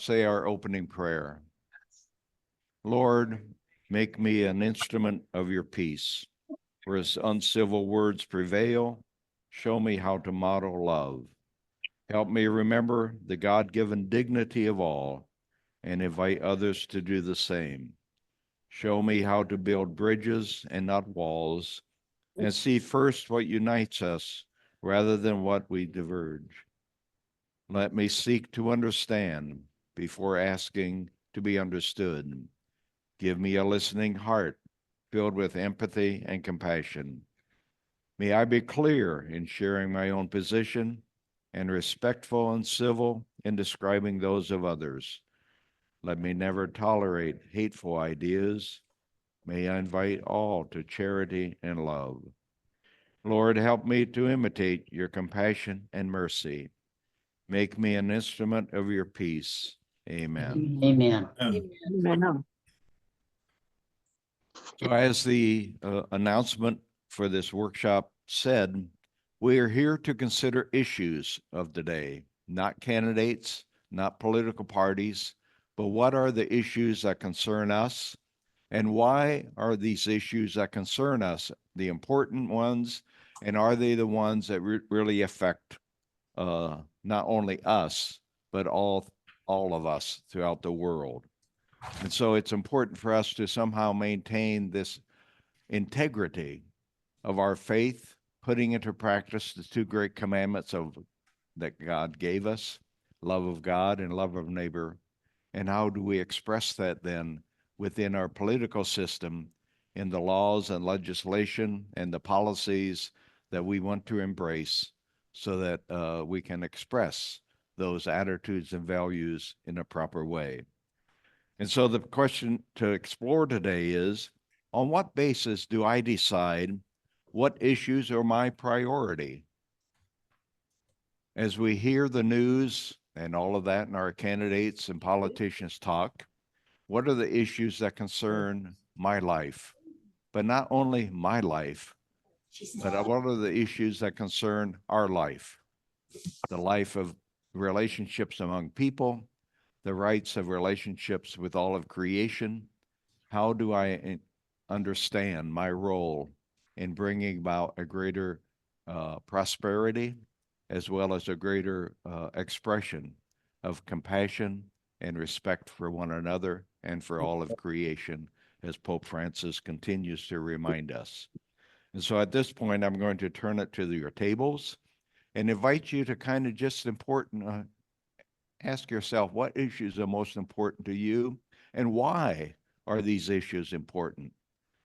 say our opening prayer. Lord, make me an instrument of your peace. Where uncivil words prevail, show me how to model love. Help me remember the God-given dignity of all and invite others to do the same. Show me how to build bridges and not walls, and see first what unites us rather than what we diverge. Let me seek to understand before asking to be understood. Give me a listening heart filled with empathy and compassion. May I be clear in sharing my own position and respectful and civil in describing those of others. Let me never tolerate hateful ideas. May I invite all to charity and love. Lord, help me to imitate your compassion and mercy. Make me an instrument of your peace. Amen. Amen. Amen. So as the announcement for this workshop said, we are here to consider issues of the day, not candidates, not political parties, but what are the issues that concern us, and why are these issues that concern us the important ones, and are they the ones that really affect not only us, but all of us throughout the world. And so it's important for us to somehow maintain this integrity of our faith, putting into practice the two great commandments that God gave us, love of God and love of neighbor. And how do we express that then within our political system in the laws and legislation and the policies that we want to embrace so that we can express those attitudes and values in a proper way. And so the question to explore today is, on what basis do I decide what issues are my priority? As we hear the news and all of that, and our candidates and politicians talk, what are the issues that concern my life? But not only my life, but what are the issues that concern our life? The life of relationships among people, the rights of relationships with all of creation. How do I understand my role in bringing about a greater prosperity, as well as a greater expression of compassion and respect for one another and for all of creation, as Pope Francis continues to remind us. And so at this point, I'm going to turn it to your tables and invite you to kind of just ask yourself, what issues are most important to you, and why are these issues important?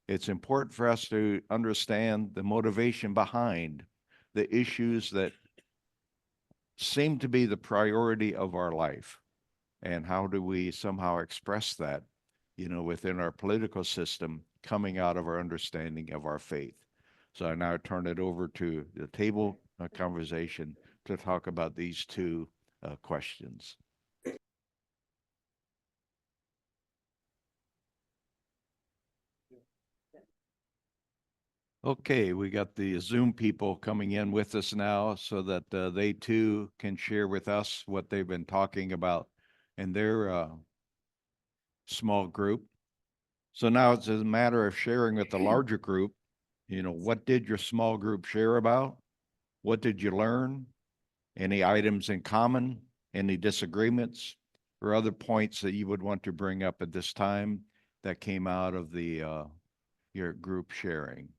It's important for us to understand the motivation behind the issues that seem to be the priority of our life. And how do we somehow express that, within our political system, coming out of our understanding of our faith? So I now turn it over to the table conversation to talk about these two questions. Okay, we got the Zoom people coming in with us now so that they too can share with us what they've been talking about in their small group. So now it's a matter of sharing with the larger group, what did your small group share about? What did you learn? Any items in common? Any disagreements? Or other points that you would want to bring up at this time that came out of your group sharing?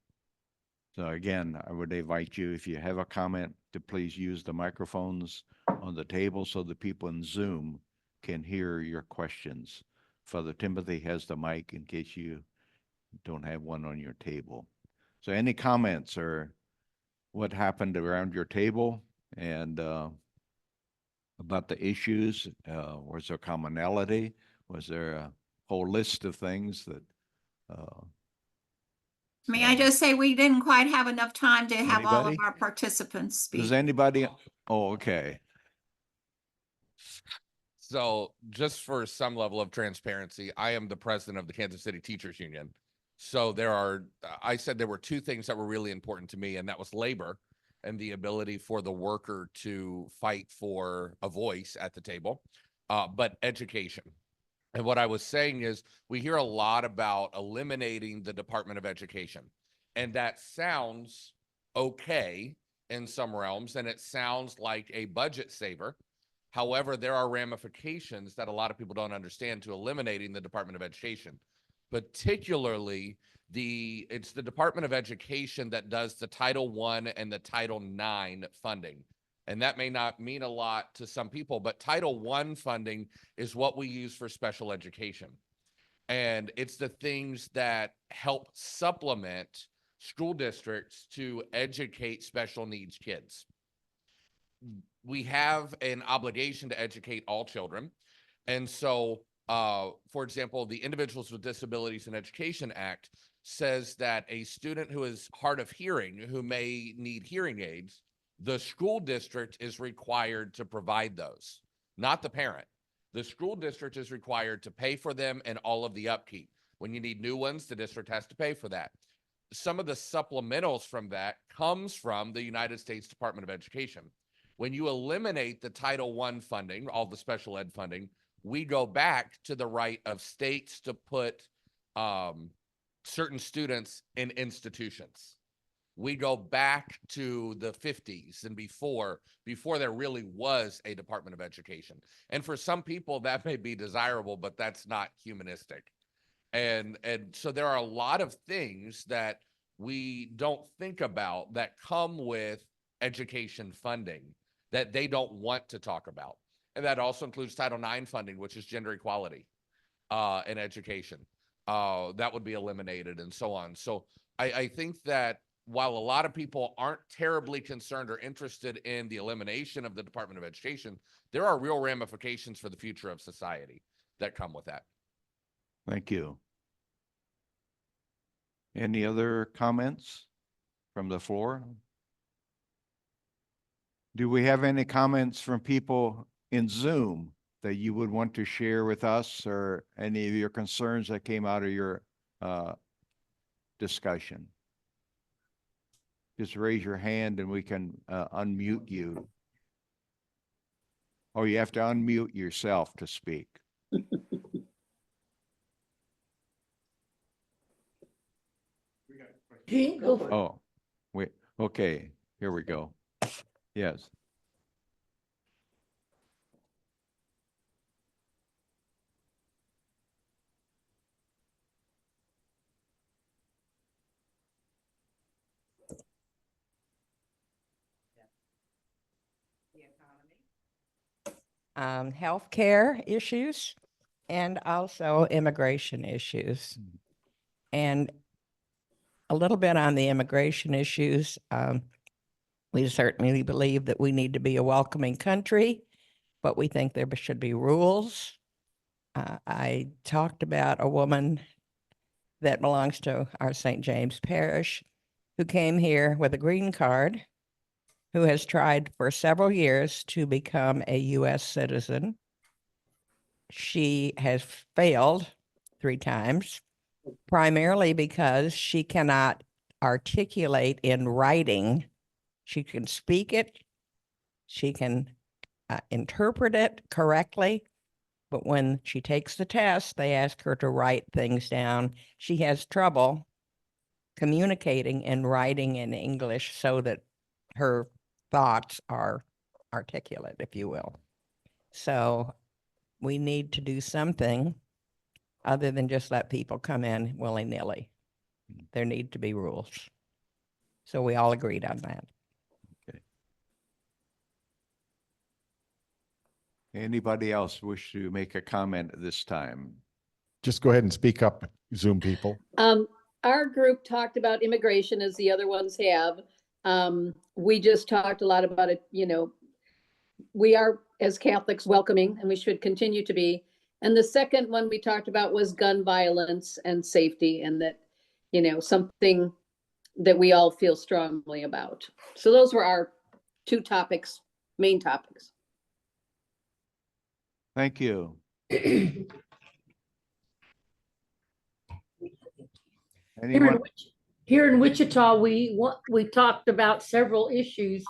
So again, I would invite you, if you have a comment, to please use the microphones on the table so the people in Zoom can hear your questions. Father Timothy has the mic in case you don't have one on your table. So any comments or what happened around your table and about the issues? Was there commonality? Was there a whole list of things that May I just say we didn't quite have enough time to have all of Anybody? our participants speak. Does anybody? Oh, okay. So just for some level of transparency, I am the president of the Kansas City Teachers Union. So I said there were two things that were really important to me, and that was labor and the ability for the worker to fight for a voice at the table. but education. And what I was saying is we hear a lot about eliminating the Department of Education. And that sounds okay in some realms, and it sounds like a budget saver. However, there are ramifications that a lot of people don't understand to eliminating the Department of Education. Particularly, it's the Department of Education that does the Title I and the Title IX funding. And that may not mean a lot to some people, but Title I funding is what we use for special education. And it's the things that help supplement school districts to educate special needs kids. We have an obligation to educate all children. And so, for example, the Individuals with Disabilities in Education Act says that a student who is hard of hearing, who may need hearing aids, the school district is required to provide those, not the parent. The school district is required to pay for them and all of the upkeep. When you need new ones, the district has to pay for that. Some of the supplementals from that comes from the United States Department of Education. When you eliminate the Title I funding, all the special ed funding, we go back to the right of states to put certain students in institutions. We go back to the 50s and before there really was a Department of Education. And for some people that may be desirable, but that's not humanistic. And so there are a lot of things that we don't think about that come with education funding that they don't want to talk about. And that also includes Title IX funding, which is gender equality in education. That would be eliminated and so on. So I think that while a lot of people aren't terribly concerned or interested in the elimination of the Department of Education, there are real ramifications for the future of society that come with that. Thank you. Any other comments from the floor? Do we have any comments from people in Zoom that you would want to share with us, or any of your concerns that came out of your discussion? Just raise your hand and we can unmute you. Oh, you have to unmute yourself to speak. Oh, wait, okay, here we go. Yes. Healthcare issues and also immigration issues. And a little bit on the immigration issues. We certainly believe that we need to be a welcoming country, but we think there should be rules. I talked about a woman that belongs to our St. James Parish who came here with a green card, who has tried for several years to become a U.S. citizen. She has failed 3 times, primarily because she cannot articulate in writing. She can speak it, she can interpret it correctly, but when she takes the test, they ask her to write things down. She has trouble communicating and writing in English so that her thoughts are articulate, if you will. So we need to do something other than just let people come in willy-nilly. There need to be rules. So we all agreed on that. Okay. Anybody else wish to make a comment at this time? Just go ahead and speak up, Zoom people. Our group talked about immigration as the other ones have. We just talked a lot about it, you know, we are as Catholics welcoming and we should continue to be. And the second one we talked about was gun violence and safety, and that, you know, something that we all feel strongly about. So those were our 2 topics, main topics. Thank you. Anyone? Here in Wichita, we talked about several issues.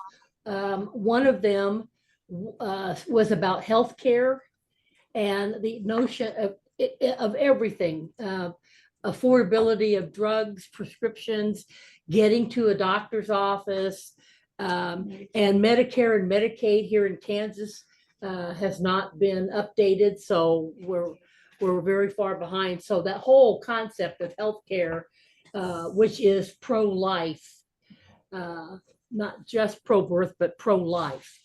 One of them was about healthcare and the notion of everything, affordability of drugs, prescriptions, getting to a doctor's office, and Medicare and Medicaid here in Kansas has not been updated, so we're very far behind. So that whole concept of healthcare, which is pro-life, not just pro-birth, but pro-life.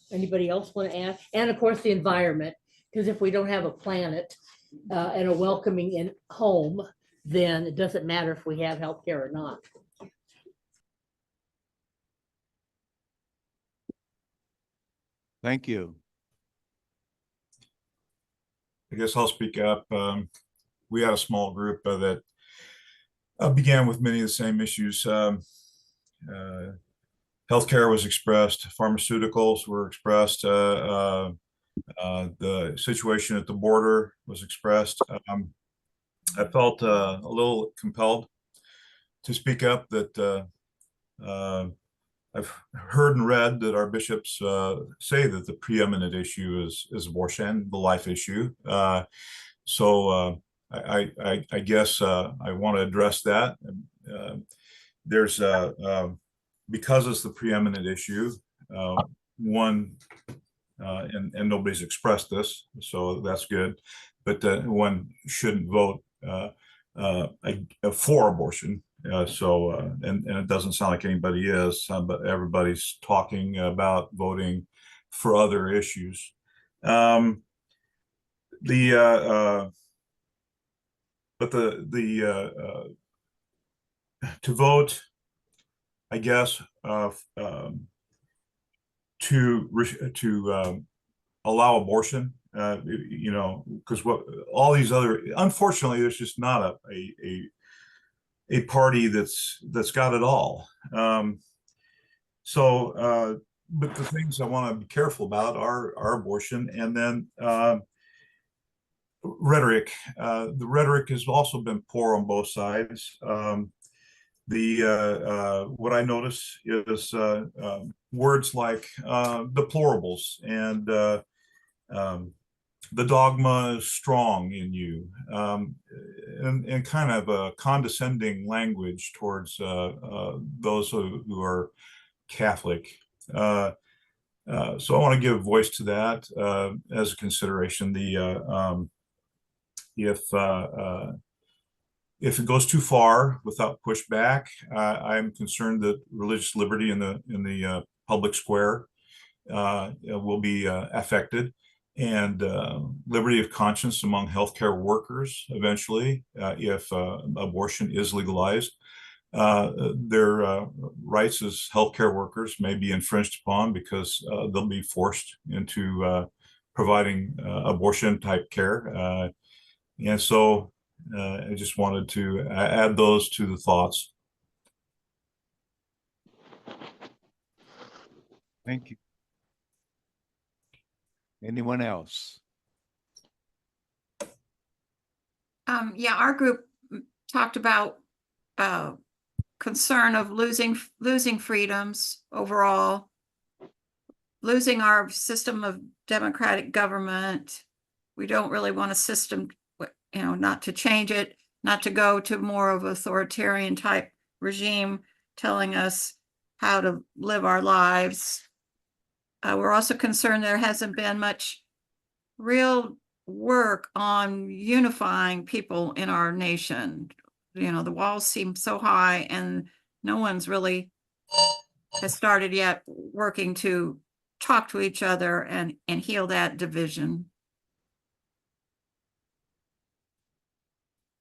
Anybody else want to add? And of course, the environment, because if we don't have a planet and a welcoming home, then it doesn't matter if we have healthcare or not. Thank you. I guess I'll speak up. We had a small group that began with many of the same issues. Healthcare was expressed, pharmaceuticals were expressed, the situation at the border was expressed. I felt a little compelled to speak up that I've heard and read that our bishops say that the preeminent issue is abortion, the life issue. So I guess I want to address that. There's because it's the preeminent issue, one, and nobody's expressed this, so that's good, but one shouldn't vote for abortion. And it doesn't sound like anybody is, but everybody's talking about voting for other issues. To vote, I guess, to allow abortion, you know, because what all these other, unfortunately, there's just not a party that's got it all. But the things I want to be careful about are abortion, and then rhetoric. The rhetoric has also been poor on both sides. What I notice is words like deplorables and the dogma is strong in you, and kind of a condescending language towards those who are Catholic. So I want to give voice to that as a consideration. If it goes too far without pushback, I'm concerned that religious liberty in the public square will be affected, and liberty of conscience among healthcare workers eventually, if abortion is legalized. Their rights as healthcare workers may be infringed upon because they'll be forced into providing abortion type care. And so I just wanted to add those to the thoughts. Thank you. Anyone else? Yeah, our group talked about concern of losing freedoms overall, losing our system of democratic government. We don't really want a system, you know, not to change it, not to go to more of authoritarian type regime telling us how to live our lives. We're also concerned there hasn't been much real work on unifying people in our nation. You know, the walls seem so high and no one's really has started yet working to talk to each other and heal that division.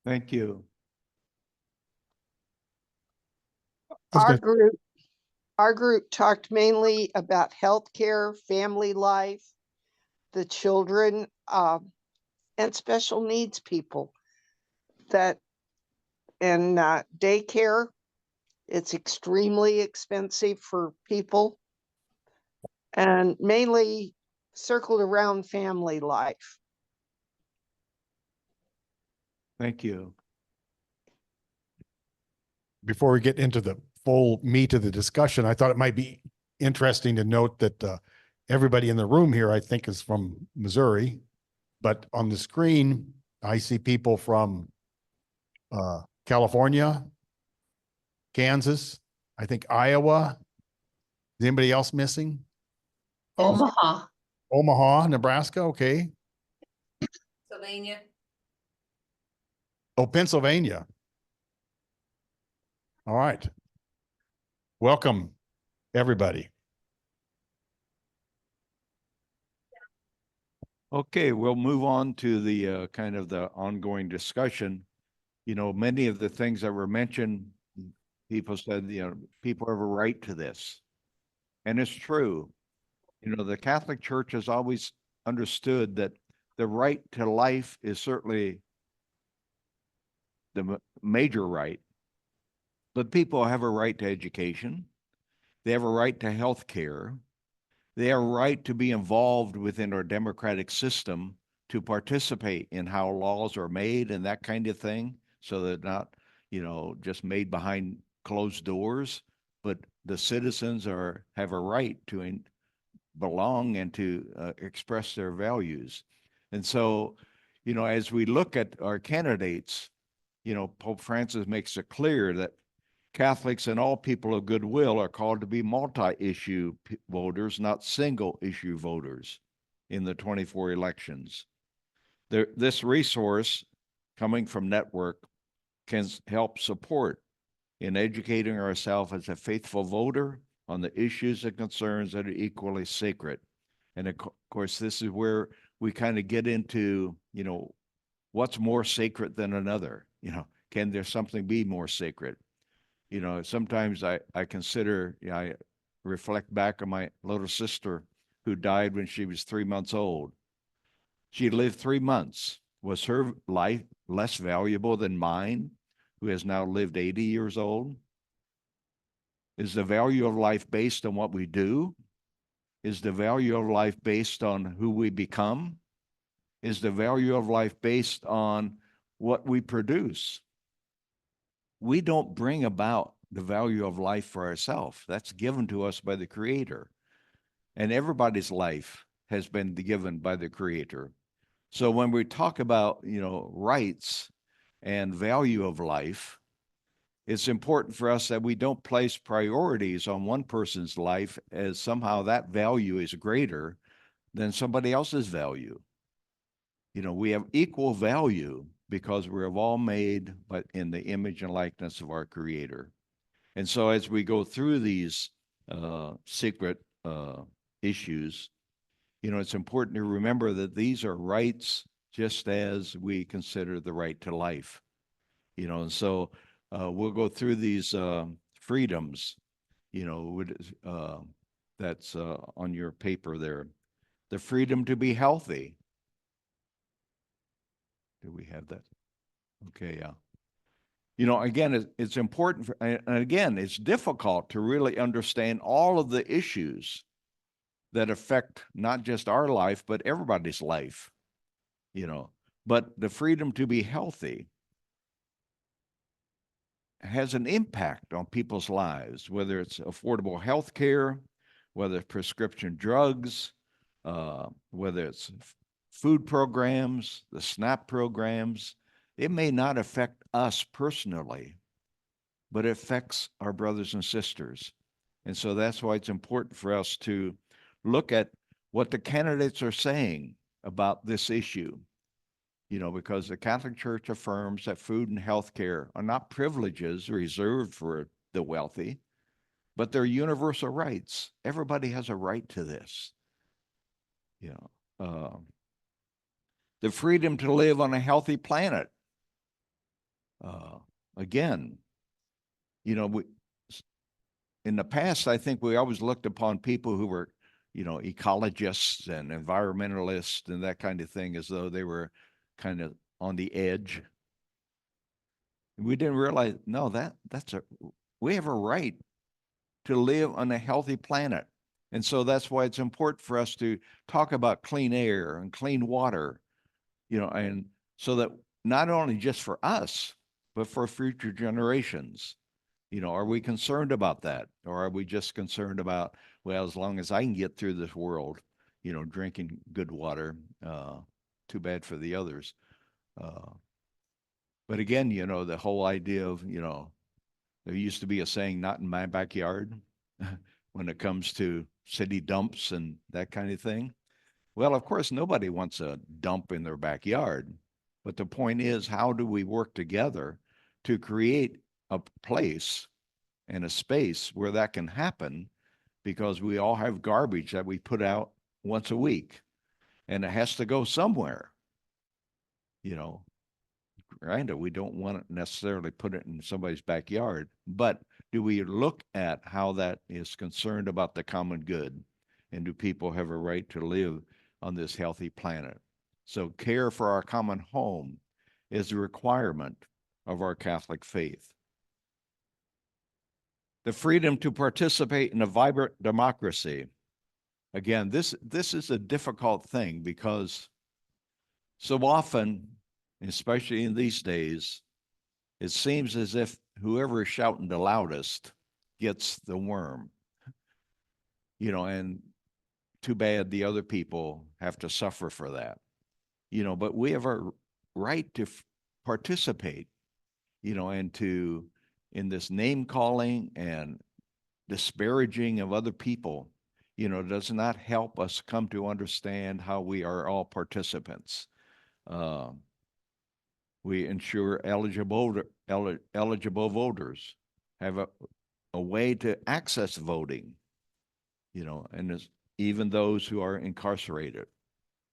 Thank you. Our group talked mainly about healthcare, family life, the children, and special needs people. That in daycare, it's extremely expensive for people, and mainly circled around family life. Thank you. Before we get into the full meat of the discussion, I thought it might be interesting to note that everybody in the room here, I think, is from Missouri. But on the screen, I see people from California, Kansas, I think Iowa. Is anybody else missing? Omaha. Omaha, Nebraska, okay. Pennsylvania. Oh, Pennsylvania. All right. Welcome, everybody. Okay, we'll move on to the kind of the ongoing discussion. You know, many of the things that were mentioned, people said, you know, people have a right to this. And it's true. You know, the Catholic Church has always understood that the right to life is certainly the major right, but people have a right to education. They have a right to health care. They have a right to be involved within our democratic system, to participate in how laws are made and that kind of thing. So they're not, you know, just made behind closed doors, but the citizens have a right to belong and to express their values. And so, you know, as we look at our candidates, you know, Pope Francis makes it clear that Catholics and all people of goodwill are called to be multi-issue voters, not single-issue voters in the 24 elections. This resource coming from Network can help support in educating ourselves as a faithful voter on the issues and concerns that are equally sacred. And of course, this is where we kind of get into, you know, what's more sacred than another? You know, can there something be more sacred? You know, sometimes I consider, you know, I reflect back on my little sister who died when she was 3 months old. She lived 3 months. Was her life less valuable than mine, who has now lived 80 years old? Is the value of life based on what we do? Is the value of life based on who we become? Is the value of life based on what we produce? We don't bring about the value of life for ourselves. That's given to us by the Creator. And everybody's life has been given by the Creator. So when we talk about, you know, rights and value of life, it's important for us that we don't place priorities on one person's life as somehow that value is greater than somebody else's value. You know, we have equal value because we're all made but in the image and likeness of our Creator. And so as we go through these secret issues, you know, it's important to remember that these are rights just as we consider the right to life. You know, and so we'll go through these freedoms, you know, that's on your paper there. The freedom to be healthy. Do we have that? Okay, yeah. You know, again, it's important, and again, it's difficult to really understand all of the issues that affect not just our life, but everybody's life, you know. But the freedom to be healthy has an impact on people's lives, whether it's affordable health care, whether it's prescription drugs, whether it's food programs, the SNAP programs. It may not affect us personally, but it affects our brothers and sisters. And so that's why it's important for us to look at what the candidates are saying about this issue. You know, because the Catholic Church affirms that food and health care are not privileges reserved for the wealthy, but they're universal rights. Everybody has a right to this. You know, the freedom to live on a healthy planet. Again, you know, in the past, I think we always looked upon people who were, you know, ecologists and environmentalists and that kind of thing as though they were kind of on the edge. We didn't realize, no, we have a right to live on a healthy planet. And so that's why it's important for us to talk about clean air and clean water, you know, and so that not only just for us, but for future generations. You know, are we concerned about that? Or are we just concerned about, well, as long as I can get through this world, you know, drinking good water, too bad for the others. But again, the whole idea of, there used to be a saying, not in my backyard, when it comes to city dumps and that kind of thing. Well, of course, nobody wants a dump in their backyard. But the point is, how do we work together to create a place and a space where that can happen? Because we all have garbage that we put out once a week, and it has to go somewhere. Granted, we don't want to necessarily put it in somebody's backyard, but do we look at how that is concerned about the common good? And do people have a right to live on this healthy planet? So care for our common home is a requirement of our Catholic faith. The freedom to participate in a vibrant democracy. Again, this is a difficult thing because so often, especially in these days, it seems as if whoever is shouting the loudest gets the worm. And too bad the other people have to suffer for that. But we have a right to participate, and in this name calling and disparaging of other people, does not help us come to understand how we are all participants. We ensure eligible voters have a way to access voting, and even those who are incarcerated,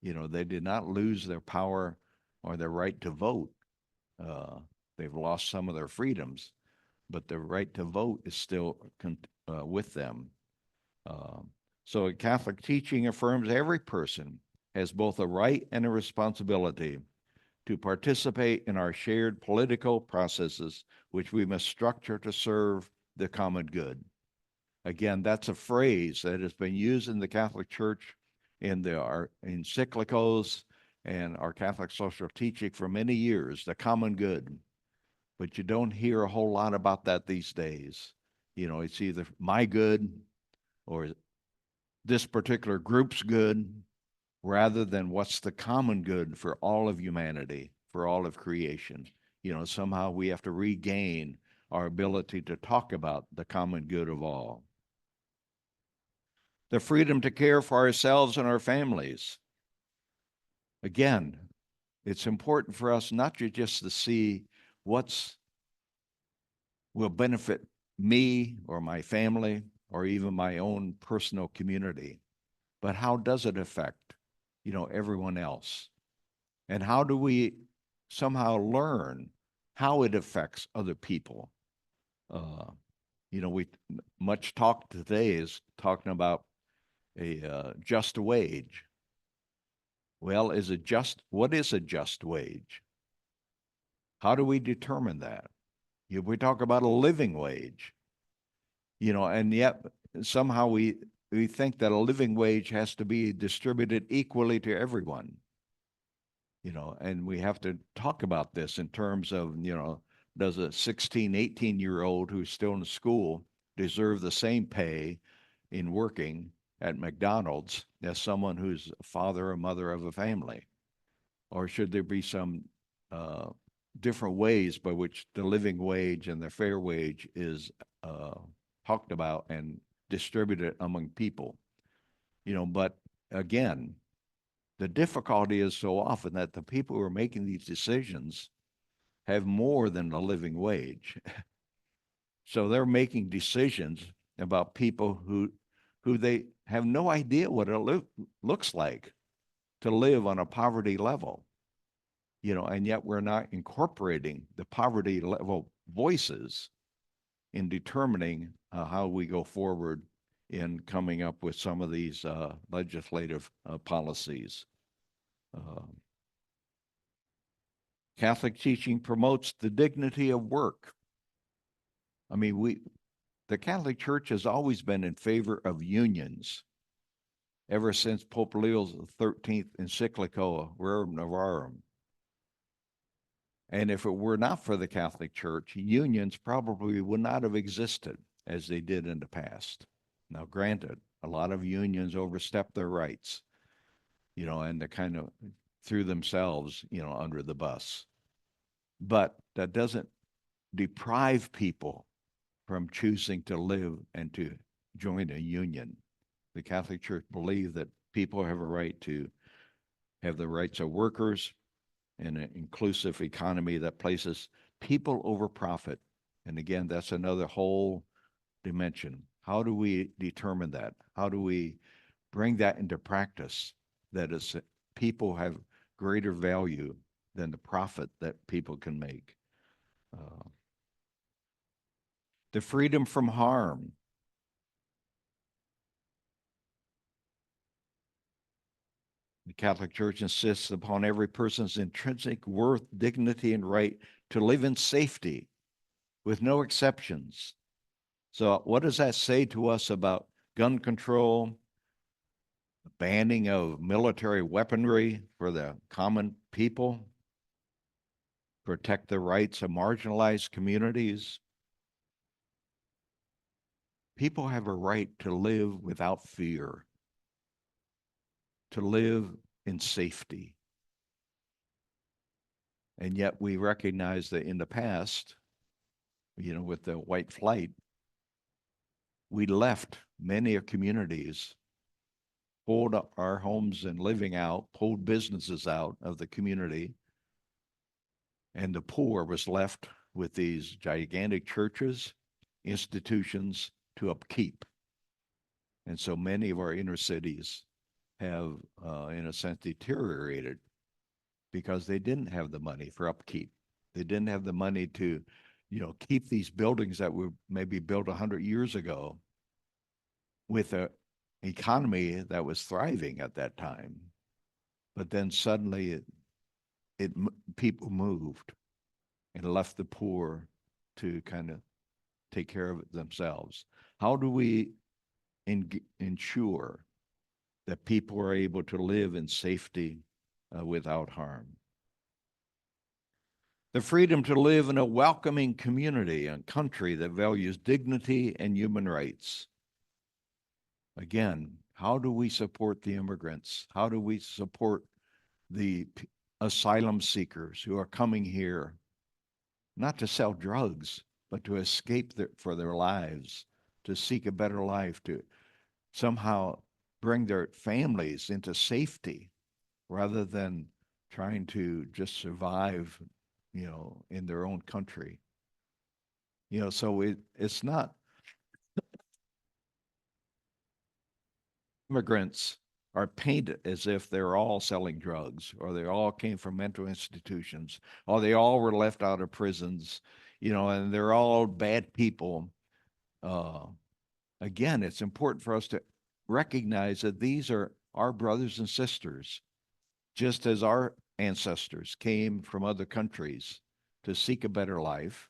they did not lose their power or their right to vote. They've lost some of their freedoms, but the right to vote is still with them. So a Catholic teaching affirms every person has both a right and a responsibility to participate in our shared political processes, which we must structure to serve the common good. Again, that's a phrase that has been used in the Catholic Church in our encyclicals and our Catholic social teaching for many years, the common good. But you don't hear a whole lot about that these days. It's either my good or this particular group's good, rather than what's the common good for all of humanity, for all of creation. Somehow we have to regain our ability to talk about the common good of all. The freedom to care for ourselves and our families. Again, it's important for us not just to see what's will benefit me or my family or even my own personal community, but how does it affect everyone else? And how do we somehow learn how it affects other people? We much talk today is talking about a just wage. Well, what is a just wage? How do we determine that? We talk about a living wage, and yet somehow we think that a living wage has to be distributed equally to everyone, and we have to talk about this in terms of, does a 16, 18-year-old who's still in school deserve the same pay in working at McDonald's as someone who's a father or mother of a family? Or should there be some different ways by which the living wage and the fair wage is talked about and distributed among people? But again, the difficulty is so often that the people who are making these decisions have more than a living wage. So they're making decisions about people who they have no idea what it looks like to live on a poverty level, and yet we're not incorporating the poverty level voices in determining how we go forward in coming up with some of these legislative policies. Catholic teaching promotes the dignity of work. I mean, the Catholic Church has always been in favor of unions ever since Pope Leo XIII encyclical Rerum Novarum. And if it were not for the Catholic Church, unions probably would not have existed as they did in the past. Now, granted, a lot of unions overstep their rights, and the kind of threw themselves, under the bus. But that doesn't deprive people from choosing to live and to join a union. The Catholic Church believes that people have a right to have the rights of workers in an inclusive economy that places people over profit. And again, that's another whole dimension. How do we determine that? How do we bring that into practice? That is, people have greater value than the profit that people can make. The freedom from harm. The Catholic Church insists upon every person's intrinsic worth, dignity, and right to live in safety with no exceptions. So what does that say to us about gun control, banning of military weaponry for the common people, protect the rights of marginalized communities? People have a right to live without fear, to live in safety. And yet we recognize that in the past, with the white flight, we left many communities, pulled our homes and living out, pulled businesses out of the community, and the poor was left with these gigantic churches, institutions to upkeep. And so many of our inner cities have, in a sense, deteriorated because they didn't have the money for upkeep. They didn't have the money to, keep these buildings that were maybe built 100 years ago with an economy that was thriving at that time. But then suddenly people moved and left the poor to kind of take care of it themselves. How do we ensure that people are able to live in safety without harm? The freedom to live in a welcoming community and country that values dignity and human rights. Again, how do we support the immigrants? How do we support the asylum seekers who are coming here, not to sell drugs, but to escape for their lives, to seek a better life, to somehow bring their families into safety rather than trying to just survive, in their own country. So it's not immigrants are painted as if they're all selling drugs, or they all came from mental institutions, or they all were left out of prisons, and they're all bad people. Again, it's important for us to recognize that these are our brothers and sisters, just as our ancestors came from other countries to seek a better life.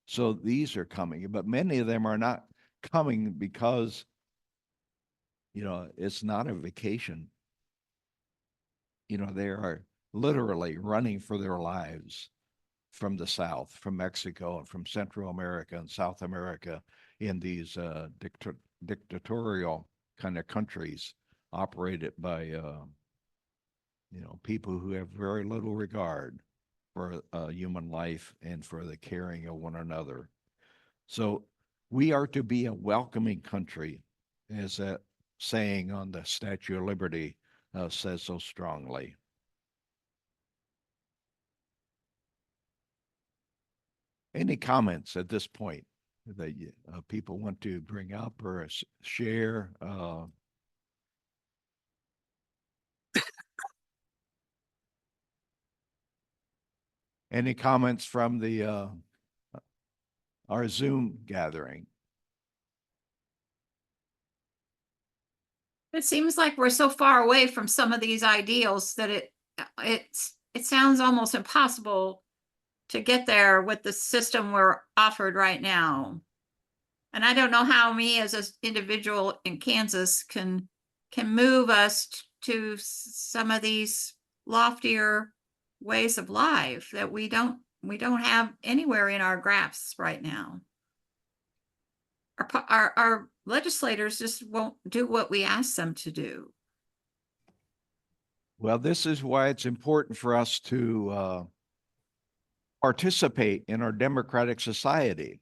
So these are coming, but many of them are not coming because, it's not a vacation. They are literally running for their lives from the South, from Mexico and from Central America and South America in these dictatorial kind of countries operated by, people who have very little regard for human life and for the caring of one another. So we are to be a welcoming country, as that saying on the Statue of Liberty says so strongly. Any comments at this point that people want to bring up or share? Any comments from the our Zoom gathering? It seems like we're so far away from some of these ideals that it sounds almost impossible to get there with the system we're offered right now. And I don't know how me as an individual in Kansas can move us to some of these loftier ways of life that we don't have anywhere in our grasp right now. Our legislators just won't do what we ask them to do. Well, this is why it's important for us to participate in our democratic society.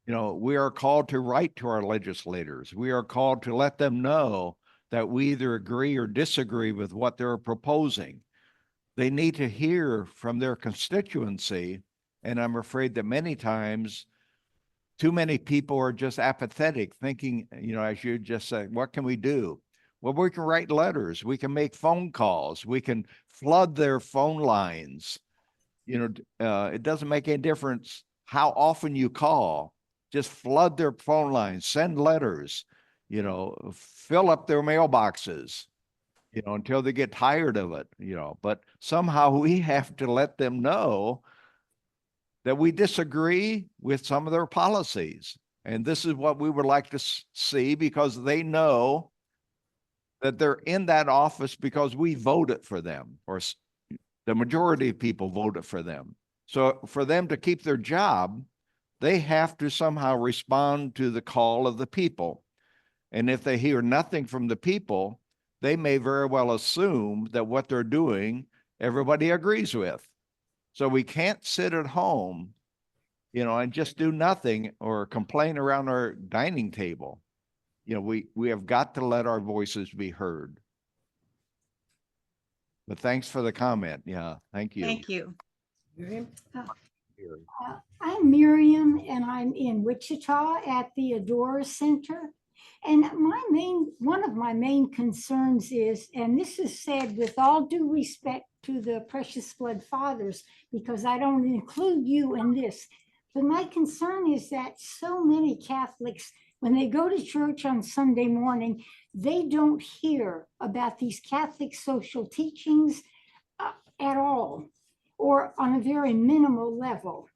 You know, we are called to write to our legislators. We are called to let them know that we either agree or disagree with what they're proposing. They need to hear from their constituency. And I'm afraid that many times too many people are just apathetic, thinking, as you just said, what can we do? Well, we can write letters, we can make phone calls, we can flood their phone lines. It doesn't make any difference how often you call, just flood their phone lines, send letters, fill up their mailboxes, until they get tired of it, but somehow we have to let them know that we disagree with some of their policies. And this is what we would like to see, because they know that they're in that office because we voted for them, or the majority of people voted for them. So for them to keep their job, they have to somehow respond to the call of the people. And if they hear nothing from the people, they may very well assume that what they're doing, everybody agrees with. So we can't sit at home, and just do nothing or complain around our dining table. We have got to let our voices be heard. But thanks for the comment. Yeah, thank you. Thank you. I'm Miriam, and I'm in Wichita at the Adora Center. And one of my main concerns is, and this is said with all due respect to the Precious Blood Fathers, because I don't include you in this, but my concern is that so many Catholics, when they go to church on Sunday morning, they don't hear about these Catholic social teachings at all, or on a very minimal level.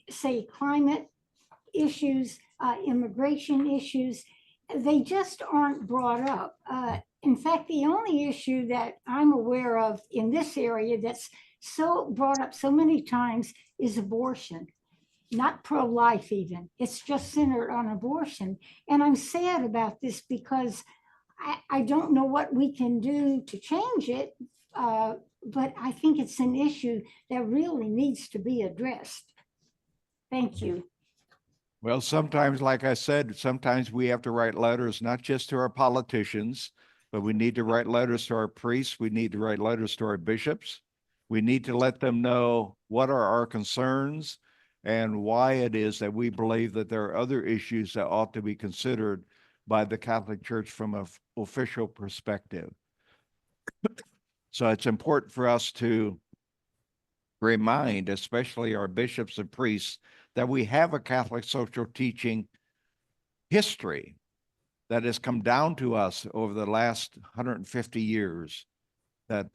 Say climate issues, immigration issues, they just aren't brought up. In fact, the only issue that I'm aware of in this area that's so brought up so many times is abortion. Not pro-life even. It's just centered on abortion. And I'm sad about this because I don't know what we can do to change it, but I think it's an issue that really needs to be addressed. Thank you. Well, sometimes, like I said, sometimes we have to write letters, not just to our politicians, but we need to write letters to our priests. We need to write letters to our bishops. We need to let them know what are our concerns and why it is that we believe that there are other issues that ought to be considered by the Catholic Church from an official perspective. So it's important for us to remind, especially our bishops and priests, that we have a Catholic social teaching history that has come down to us over the last 150 years, that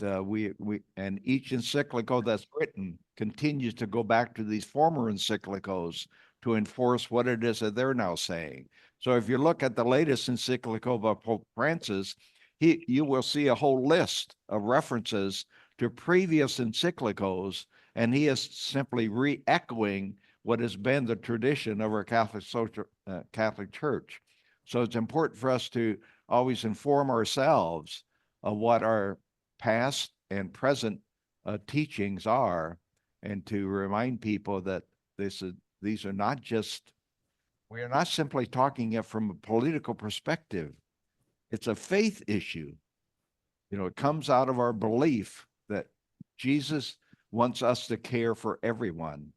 and each encyclical that's written continues to go back to these former encyclicals to enforce what it is that they're now saying. So if you look at the latest encyclical by Pope Francis, you will see a whole list of references to previous encyclicals, and he is simply re-echoing what has been the tradition of our Catholic Church. So it's important for us to always inform ourselves of what our past and present teachings are, and to remind people that these are not just, we are not simply talking it from a political perspective. It's a faith issue. It comes out of our belief that Jesus wants us to care for everyone,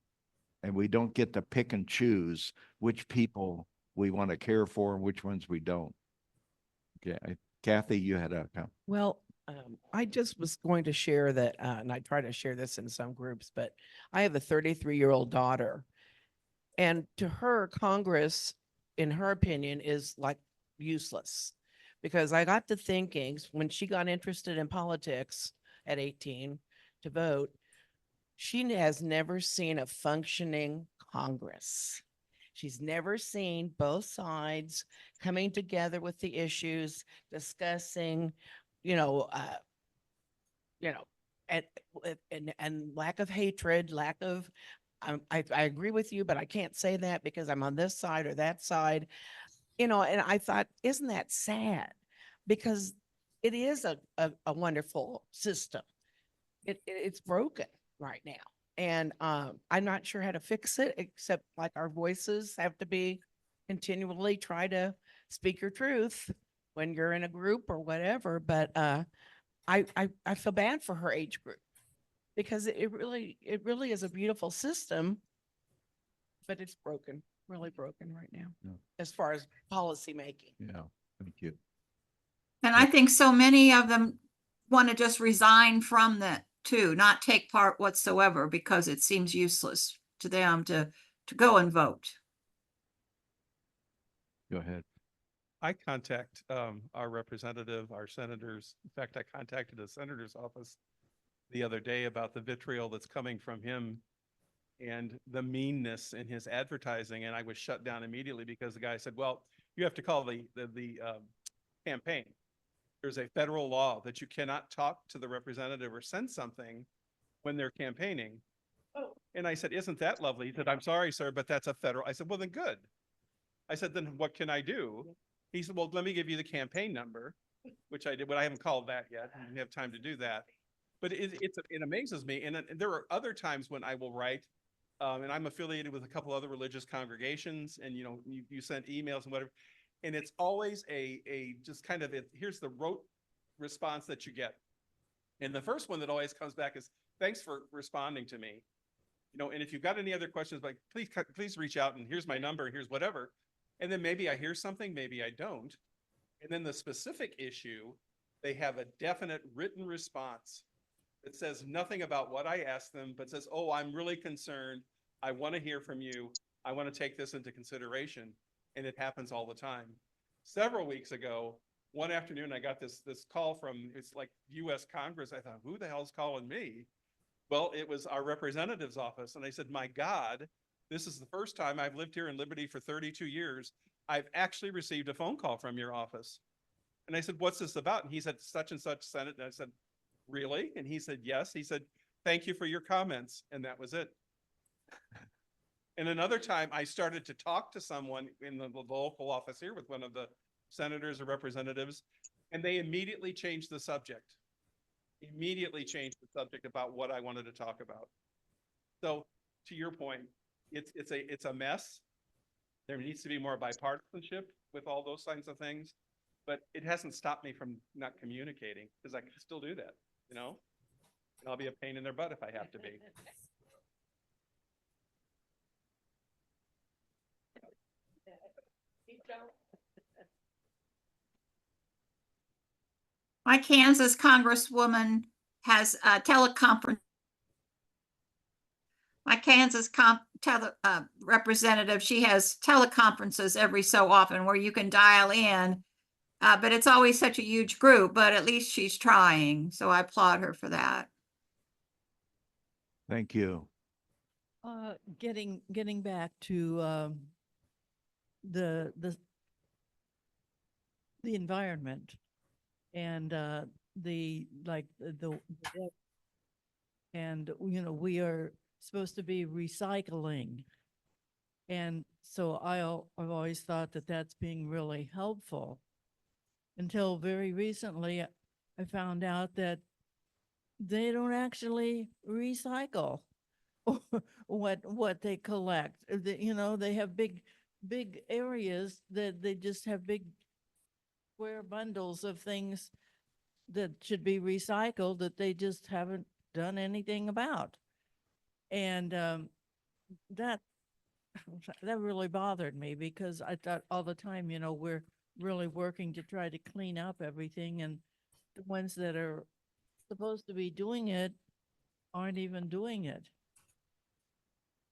and we don't get to pick and choose which people we want to care for and which ones we don't. Okay, Kathy, you had a comment. Well, I just was going to share that, and I try to share this in some groups, but I have a 33-year-old daughter, and to her, Congress, in her opinion, is like useless. Because I got to thinking, when she got interested in politics at 18 to vote, she has never seen a functioning Congress. She's never seen both sides coming together with the issues, discussing, and lack of hatred, lack of, I agree with you, but I can't say that because I'm on this side or that side, and I thought, isn't that sad? Because it is a wonderful system. It's broken right now. And I'm not sure how to fix it, except like our voices have to be continually try to speak your truth when you're in a group or whatever. But I feel bad for her age group because it really is a beautiful system, but it's broken, really broken right now Yeah. as far as policy making. Yeah, thank you. And I think so many of them want to just resign from that too, not take part whatsoever because it seems useless to them to go and vote. Go ahead. I contact our representative, our senators. In fact, I contacted the senator's office the other day about the vitriol that's coming from him and the meanness in his advertising. And I was shut down immediately because the guy said, well, you have to call the campaign. There's a federal law that you cannot talk to the representative or send something when they're campaigning. Oh. And I said, isn't that lovely? He said, I'm sorry, sir, but that's a federal. I said, well, then good. I said, then what can I do? He said, well, let me give you the campaign number, which I did, but I haven't called that yet. I didn't have time to do that. But it amazes me. And there are other times when I will write, and I'm affiliated with a couple other religious congregations, and you send emails and whatever. And it's always a just kind of, here's the rote response that you get. And the first one that always comes back is, thanks for responding to me. And if you've got any other questions, like, please reach out, and here's my number, and here's whatever. And then maybe I hear something, maybe I don't. And then the specific issue, they have a definite written response that says nothing about what I asked them, but says, oh, I'm really concerned. I want to hear from you. I want to take this into consideration. And it happens all the time. Several weeks ago, one afternoon, I got this call from, it's like US Congress. I thought, who the hell's calling me? Well, it was our representative's office. And I said, my God, this is the first time I've lived here in Liberty for 32 years. I've actually received a phone call from your office. And I said, what's this about? And he said, such and such Senate. And I said, really? And he said, yes. He said, thank you for your comments. And that was it. And another time I started to talk to someone in the local office here with one of the senators or representatives, and they immediately changed the subject. Immediately changed the subject about what I wanted to talk about. So to your point, it's a mess. There needs to be more bipartisanship with all those kinds of things, but it hasn't stopped me from not communicating because I can still do that, and I'll be a pain in their butt if I have to be. My Kansas Congresswoman has a teleconference. My Kansas representative, she has teleconferences every so often where you can dial in, but it's always such a huge group, but at least she's trying. So I applaud her for that. Thank you. Getting back to the environment and the and we are supposed to be recycling, and so I've always thought that that's being really helpful until very recently I found out that they don't actually recycle what they collect. They have big areas that they just have big square bundles of things that should be recycled that they just haven't done anything about. And that really bothered me because I thought all the time, we're really working to try to clean up everything, and the ones that are supposed to be doing it aren't even doing it.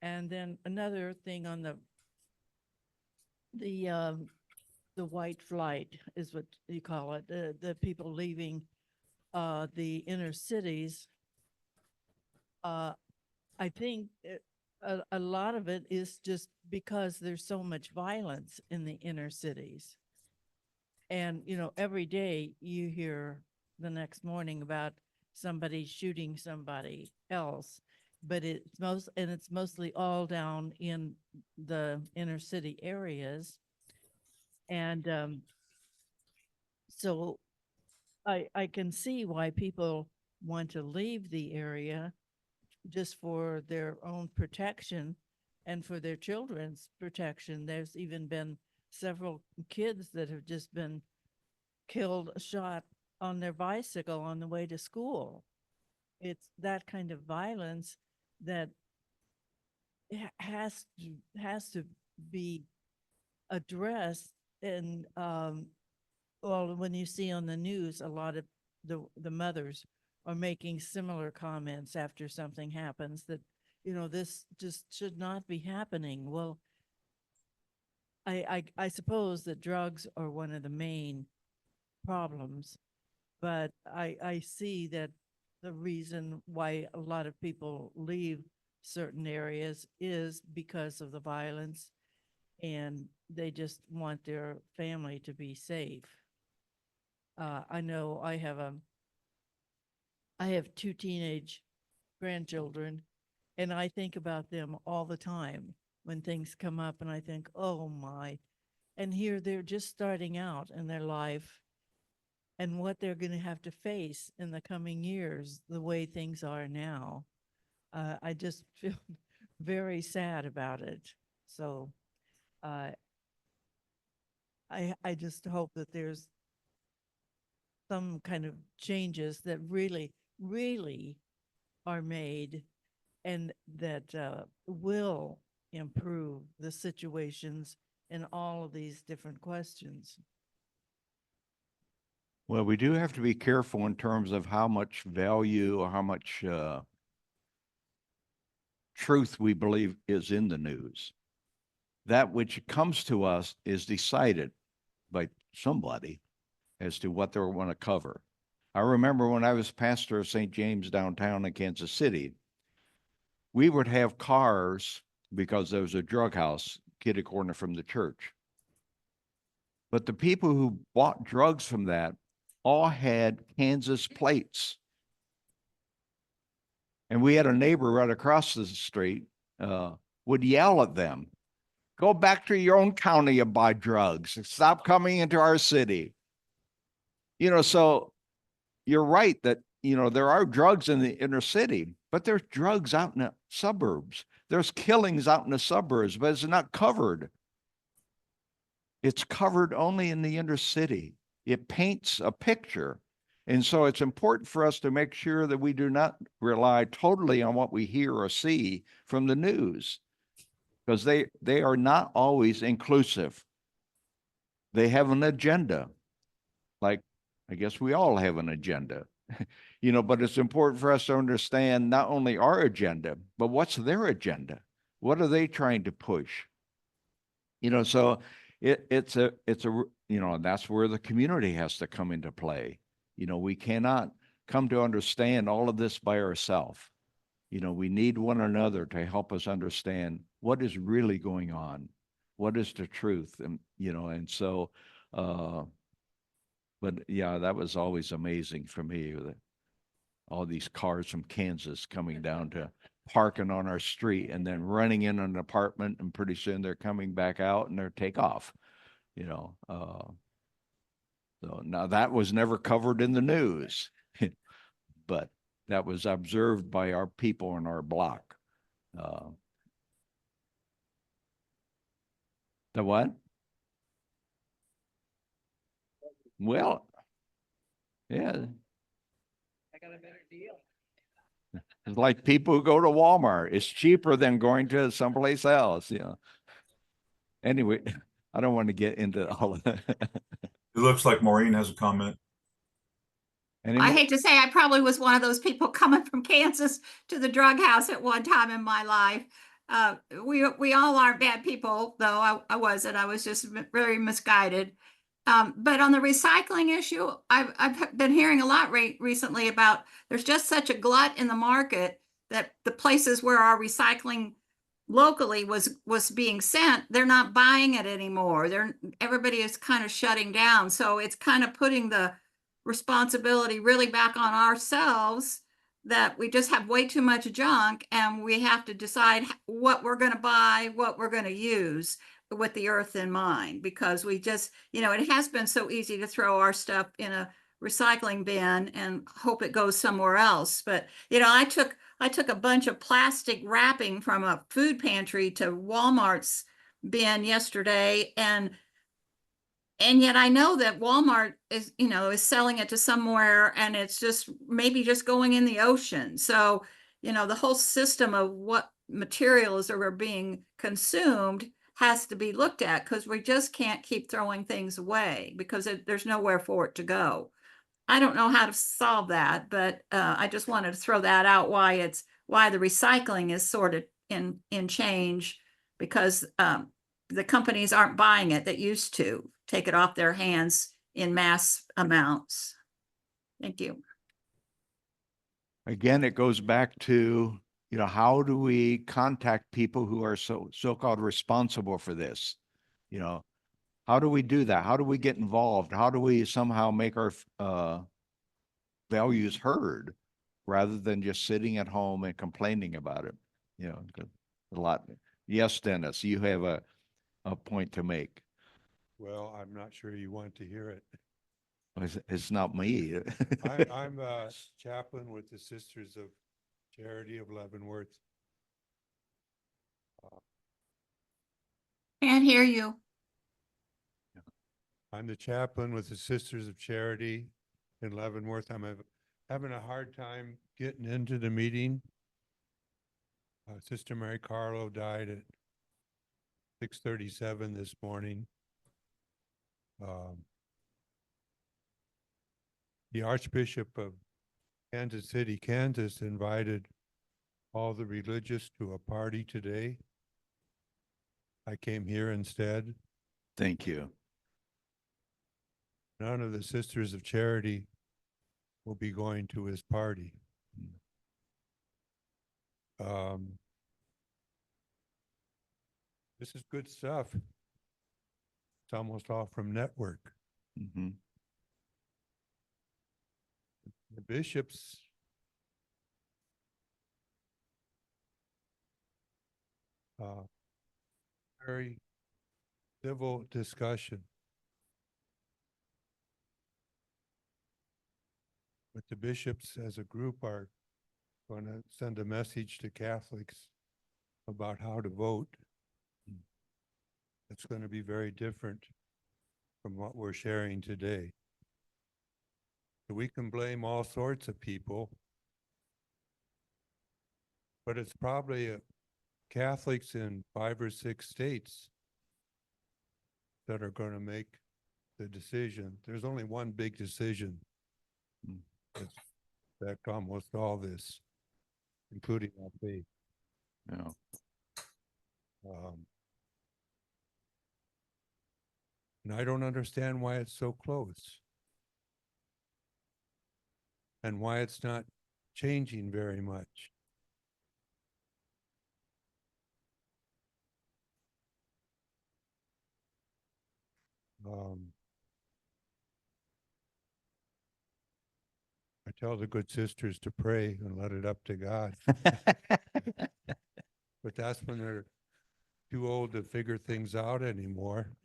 And then another thing on the white flight is what you call it, the people leaving the inner cities. I think a lot of it is just because there's so much violence in the inner cities. And, every day you hear the next morning about somebody shooting somebody else, but it's mostly all down in the inner city areas. And so I can see why people want to leave the area just for their own protection and for their children's protection. There's even been several kids that have just been killed, shot on their bicycle on the way to school. It's that kind of violence that has to be addressed. And well, when you see on the news, a lot of the mothers are making similar comments after something happens, that, you know, this just should not be happening. Well, I suppose that drugs are one of the main problems, but I see that the reason why a lot of people leave certain areas is because of the violence, and they just want their family to be safe. I know I have two teenage grandchildren, and I think about them all the time when things come up, and I think, oh my. And here they're just starting out in their life, and what they're going to have to face in the coming years, the way things are now. I just feel very sad about it. So I just hope that there's some kind of changes that really, really are made, and that will improve the situations in all of these different questions. Well, we do have to be careful in terms of how much value or how much truth we believe is in the news. That which comes to us is decided by somebody as to what they want to cover. I remember when I was pastor of St. James downtown in Kansas City, we would have cars because there was a drug house kitty corner from the church. But the people who bought drugs from that all had Kansas plates. And we had a neighbor right across the street would yell at them, "Go back to your own county and buy drugs. Stop coming into our city." You know, so you're right that, you know, there are drugs in the inner city, but there's drugs out in the suburbs. There's killings out in the suburbs, but it's not covered. It's covered only in the inner city. It paints a picture. And so it's important for us to make sure that we do not rely totally on what we hear or see from the news, because they are not always inclusive. They have an agenda. Like, I guess we all have an agenda, you know, but it's important for us to understand not only our agenda, but what's their agenda? What are they trying to push? You know, so it's a, you know, that's where the community has to come into play. You know, we cannot come to understand all of this by ourselves. You know, we need one another to help us understand what is really going on, what is the truth, and, you know, and so, but yeah, that was always amazing for me, that all these cars from Kansas coming down to parking on our street and then running in an apartment, and pretty soon they're coming back out and they're take off, you know. So now that was never covered in the news, but that was observed by our people in our block. The what? Well, yeah. I got a better deal. It's like people who go to Walmart. It's cheaper than going to someplace else, you know. Anyway, I don't want to get into all of that. It looks like Maureen has a comment. I hate to say, I probably was one of those people coming from Kansas to the drug house at one time in my life. We all aren't bad people, though I wasn't. I was just very misguided. But on the recycling issue, I've been hearing a lot recently about there's just such a glut in the market that the places where our recycling locally was being sent, they're not buying it anymore. Everybody is kind of shutting down. So it's kind of putting the responsibility really back on ourselves, that we just have way too much junk, and we have to decide what we're going to buy, what we're going to use with the earth in mind, because we just, you know, it has been so easy to throw our stuff in a recycling bin and hope it goes somewhere else. But, you know, I took a bunch of plastic wrapping from a food pantry to Walmart's bin yesterday, and yet I know that Walmart is, you know, is selling it to somewhere, and it's just maybe just going in the ocean. So, you know, the whole system of what materials are being consumed has to be looked at, because we just can't keep throwing things away because there's nowhere for it to go. I don't know how to solve that, but I just wanted to throw that out, why the recycling is sort of in change, because the companies aren't buying it that used to take it off their hands in mass amounts. Thank you. Again, it goes back to, you know, how do we contact people who are so-called responsible for this? You know, how do we do that? How do we get involved? How do we somehow make our values heard rather than just sitting at home and complaining about it? You know, a lot. Yes, Dennis, you have a point to make. Well, I'm not sure you want to hear it. It's not me. I'm a chaplain with the Sisters of Charity of Leavenworth. Can't hear you. I'm the chaplain with the Sisters of Charity in Leavenworth. I'm having a hard time getting into the meeting. Sister Mary Carlo died at 6:37 this morning. The Archbishop of Kansas City, Kansas invited all the religious to a party today. I came here instead. Thank you. None of the Sisters of Charity will be going to his party. This is good stuff. It's almost all from network. Mhm. The bishops very civil discussion. But the bishops as a group are going to send a message to Catholics about how to vote. It's going to be very different from what we're sharing today. So we can blame all sorts of people, but it's probably Catholics in 5 or 6 states that are going to make the decision. There's only one big decision that's affect almost all this, including our faith. Yeah. And I don't understand why it's so close and why it's not changing very much. I tell the good sisters to pray and let it up to God. But that's when they're too old to figure things out anymore.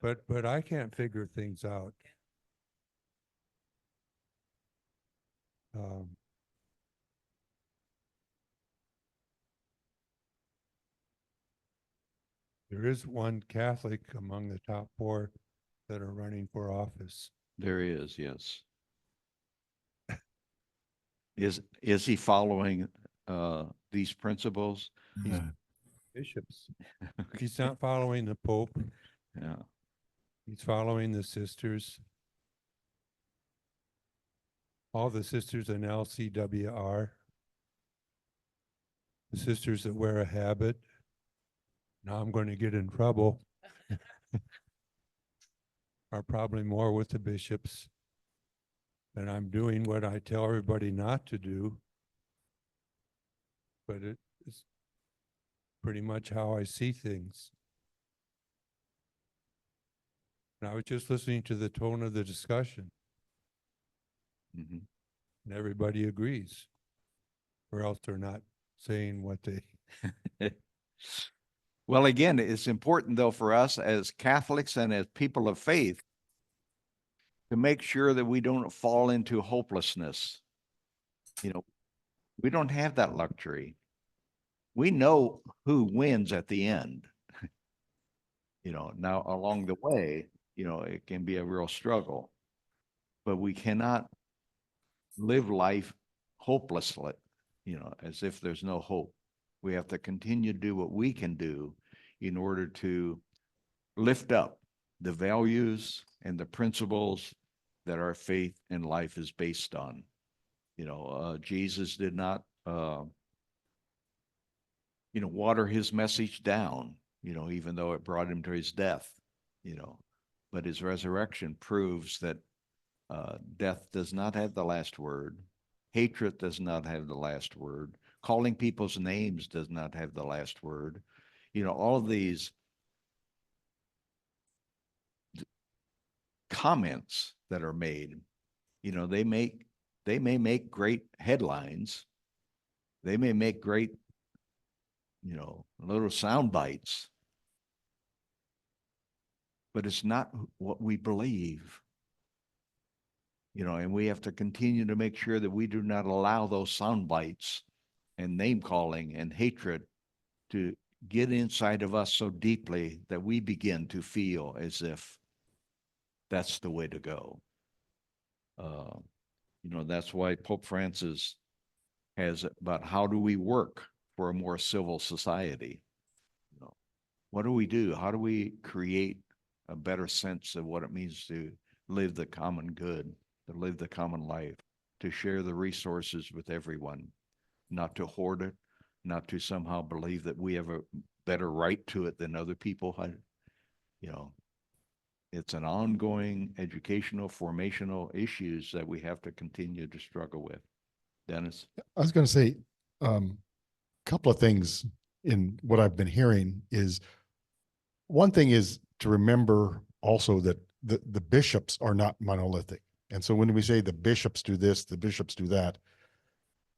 But I can't figure things out. There is one Catholic among the top 4 that are running for office. There is, yes. Is he following these principles? He's bishops. He's not following the Pope. Yeah. He's following the sisters. All the sisters in LCWR. The sisters that wear a habit. Now I'm going to get in trouble. Are probably more with the bishops. And I'm doing what I tell everybody not to do. But it is pretty much how I see things. And I was just listening to the tone of the discussion. Mm-hmm. And everybody agrees. Or else they're not saying what they Well, again, it's important though for us as Catholics and as people of faith to make sure that we don't fall into hopelessness. You know, we don't have that luxury. We know who wins at the end. You know, now along the way, you know, it can be a real struggle, but we cannot live life hopelessly, you know, as if there's no hope. We have to continue to do what we can do in order to lift up the values and the principles that our faith and life is based on. You know, Jesus did not, you know, water his message down, you know, even though it brought him to his death, you know, but his resurrection proves that death does not have the last word. Hatred does not have the last word. Calling people's names does not have the last word. You know, all of these comments that are made, you know, they may make great headlines. They may make great, you know, little sound bites, but it's not what we believe. You know, and we have to continue to make sure that we do not allow those sound bites and name calling and hatred to get inside of us so deeply that we begin to feel as if that's the way to go. You know, that's why Pope Francis has about how do we work for a more civil society? You know, what do we do? How do we create a better sense of what it means to live the common good, to live the common life, to share the resources with everyone, not to hoard it, not to somehow believe that we have a better right to it than other people. You know, it's an ongoing educational, formational issues that we have to continue to struggle with. Dennis? I was going to say, a couple of things in what I've been hearing is, one thing is to remember also that the bishops are not monolithic. And so when we say the bishops do this, the bishops do that,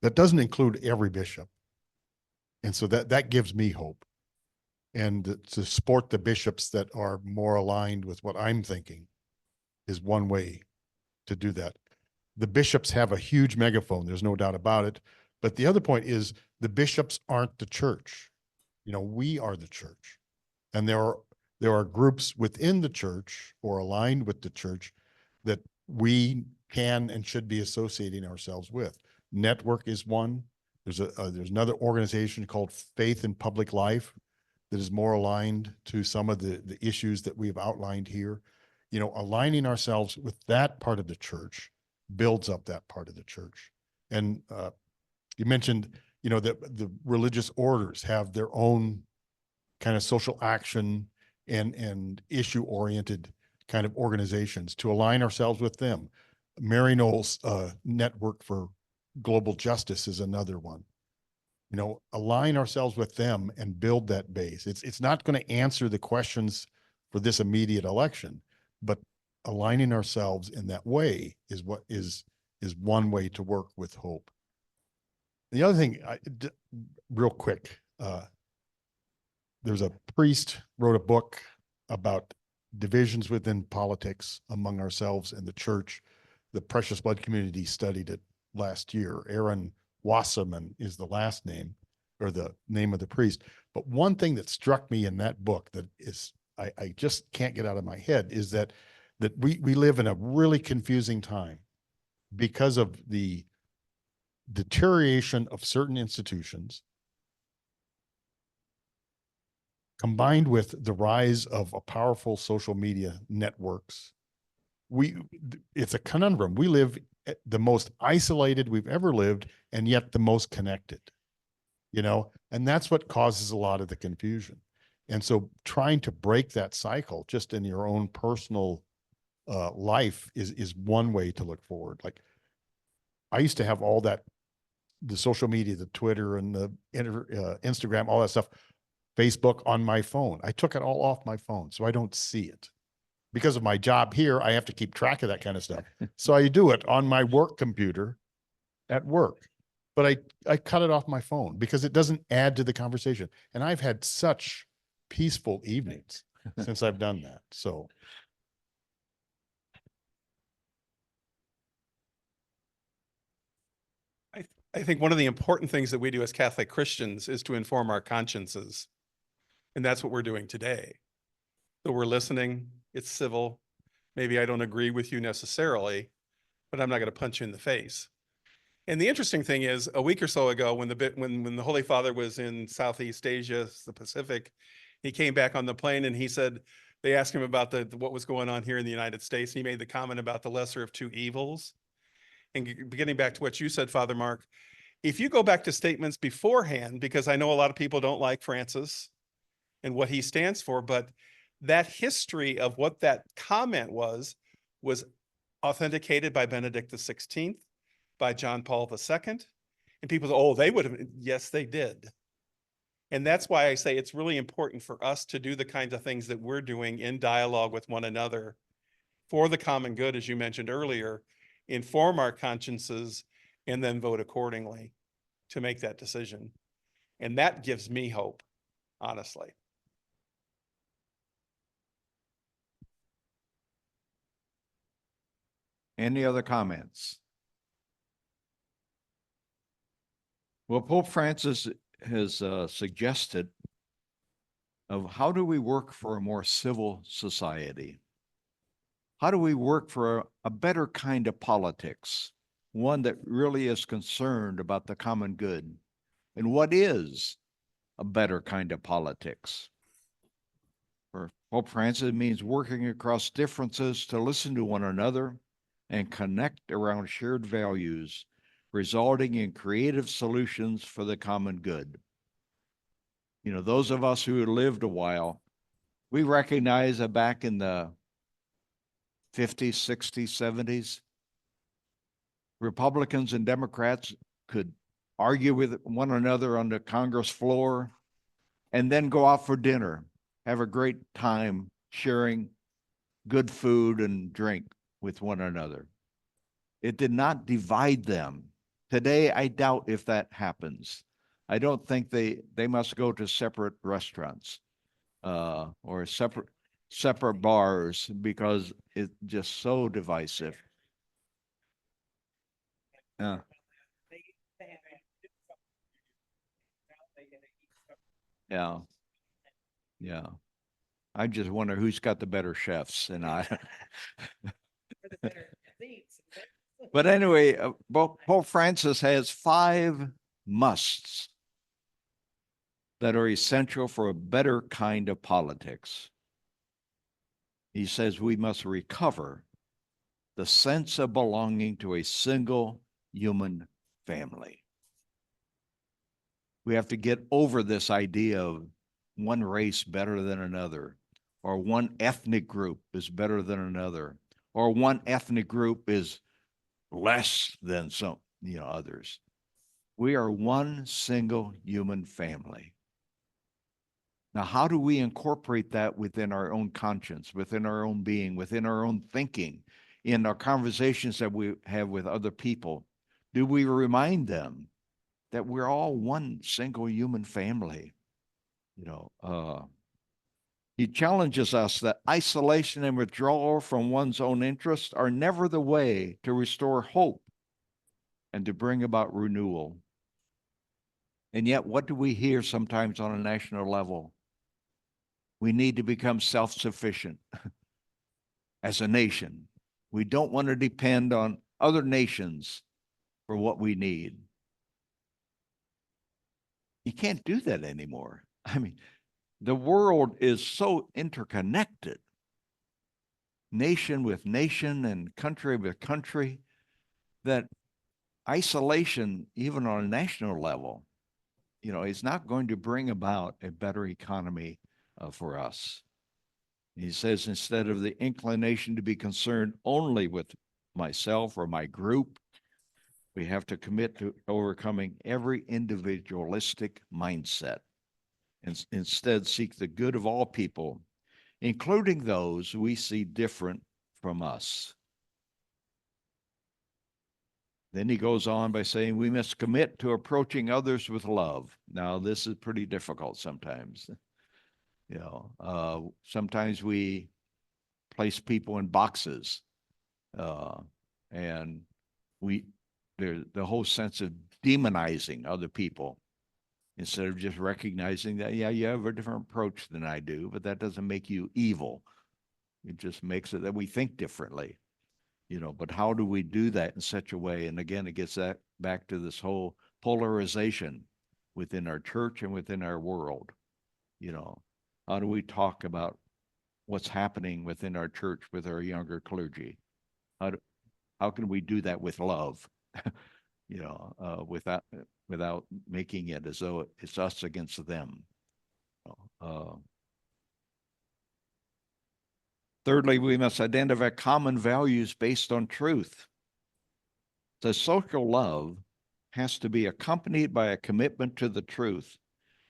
that doesn't include every bishop. And so that gives me hope. And to support the bishops that are more aligned with what I'm thinking is one way to do that. The bishops have a huge megaphone, there's no doubt about it. But the other point is the bishops aren't the church. You know, we are the church. And there are groups within the church or aligned with the church that we can and should be associating ourselves with. Network is one. There's another organization called Faith in Public Life that is more aligned to some of the issues that we've outlined here. You know, aligning ourselves with that part of the church builds up that part of the church. And you mentioned, you know, that the religious orders have their own kind of social action and issue-oriented kind of organizations. To align ourselves with them. Mary Knowles' Network for Global Justice is another one. You know, align ourselves with them and build that base. It's not going to answer the questions for this immediate election, but aligning ourselves in that way is what is one way to work with hope. The other thing, real quick, there's a priest wrote a book about divisions within politics among ourselves and the church. The Precious Blood community studied it last year. Aaron Wasserman is the last name or the name of the priest. But one thing that struck me in that book that is, I just can't get out of my head is that we live in a really confusing time because of the deterioration of certain institutions combined with the rise of a powerful social media networks. It's a conundrum. We live the most isolated we've ever lived, and yet the most connected, you know, and that's what causes a lot of the confusion. And so trying to break that cycle just in your own personal life is one way to look forward. Like I used to have all that, the social media, the Twitter and the Instagram, all that stuff, Facebook on my phone. I took it all off my phone so I don't see it. Because of my job here, I have to keep track of that kind of stuff. So I do it on my work computer at work, but I cut it off my phone because it doesn't add to the conversation. And I've had such peaceful evenings since I've done that. So I think one of the important things that we do as Catholic Christians is to inform our consciences. And that's what we're doing today. So we're listening, it's civil. Maybe I don't agree with you necessarily, but I'm not going to punch you in the face. And the interesting thing is, a week or so ago, when the Holy Father was in Southeast Asia, the Pacific, he came back on the plane and he said, they asked him about what was going on here in the United States. He made the comment about the lesser of two evils. And getting back to what you said, Father Mark, if you go back to statements beforehand, because I know a lot of people don't like Francis and what he stands for, but that history of what that comment was authenticated by Benedict XVI, by John Paul II. And people say, oh, they would have, yes, they did. And that's why I say it's really important for us to do the kinds of things that we're doing in dialogue with one another for the common good, as you mentioned earlier, inform our consciences, and then vote accordingly to make that decision. And that gives me hope, honestly. Any other comments? Well, Pope Francis has suggested of how do we work for a more civil society? How do we work for a better kind of politics? One that really is concerned about the common good. And what is a better kind of politics? For Pope Francis, it means working across differences to listen to one another and connect around shared values, resulting in creative solutions for the common good. You know, those of us who lived a while, we recognize that back in the 50s, 60s, 70s, Republicans and Democrats could argue with one another on the Congress floor and then go out for dinner, have a great time sharing good food and drink with one another. It did not divide them. Today, I doubt if that happens. I don't think they must go to separate restaurants or separate bars because it's just so divisive. Yeah. Yeah. Yeah. I just wonder who's got the better chefs and I. But anyway, Pope Francis has 5 musts that are essential for a better kind of politics. He says we must recover the sense of belonging to a single human family. We have to get over this idea of one race better than another, or one ethnic group is better than another, or one ethnic group is less than some, others. We are one single human family. Now, how do we incorporate that within our own conscience, within our own being, within our own thinking, in our conversations that we have with other people? Do we remind them that we're all one single human family? He challenges us that isolation and withdrawal from one's own interests are never the way to restore hope and to bring about renewal. And yet, what do we hear sometimes on a national level? We need to become self-sufficient as a nation. We don't want to depend on other nations for what we need. You can't do that anymore. I mean, the world is so interconnected, nation with nation and country with country, that isolation, even on a national level, is not going to bring about a better economy for us. He says, instead of the inclination to be concerned only with myself or my group, we have to commit to overcoming every individualistic mindset and instead seek the good of all people, including those we see different from us. Then he goes on by saying we must commit to approaching others with love. Now, this is pretty difficult sometimes. You know, sometimes we place people in boxes, and we, the whole sense of demonizing other people instead of just recognizing that, yeah, you have a different approach than I do, but that doesn't make you evil. It just makes it that we think differently, you know. But how do we do that in such a way? And again, it gets that back to this whole polarization within our church and within our world. You know, how do we talk about what's happening within our church with our younger clergy? How can we do that with love? You know, without making it as though it's us against them. Thirdly, we must identify common values based on truth. The social love has to be accompanied by a commitment to the truth,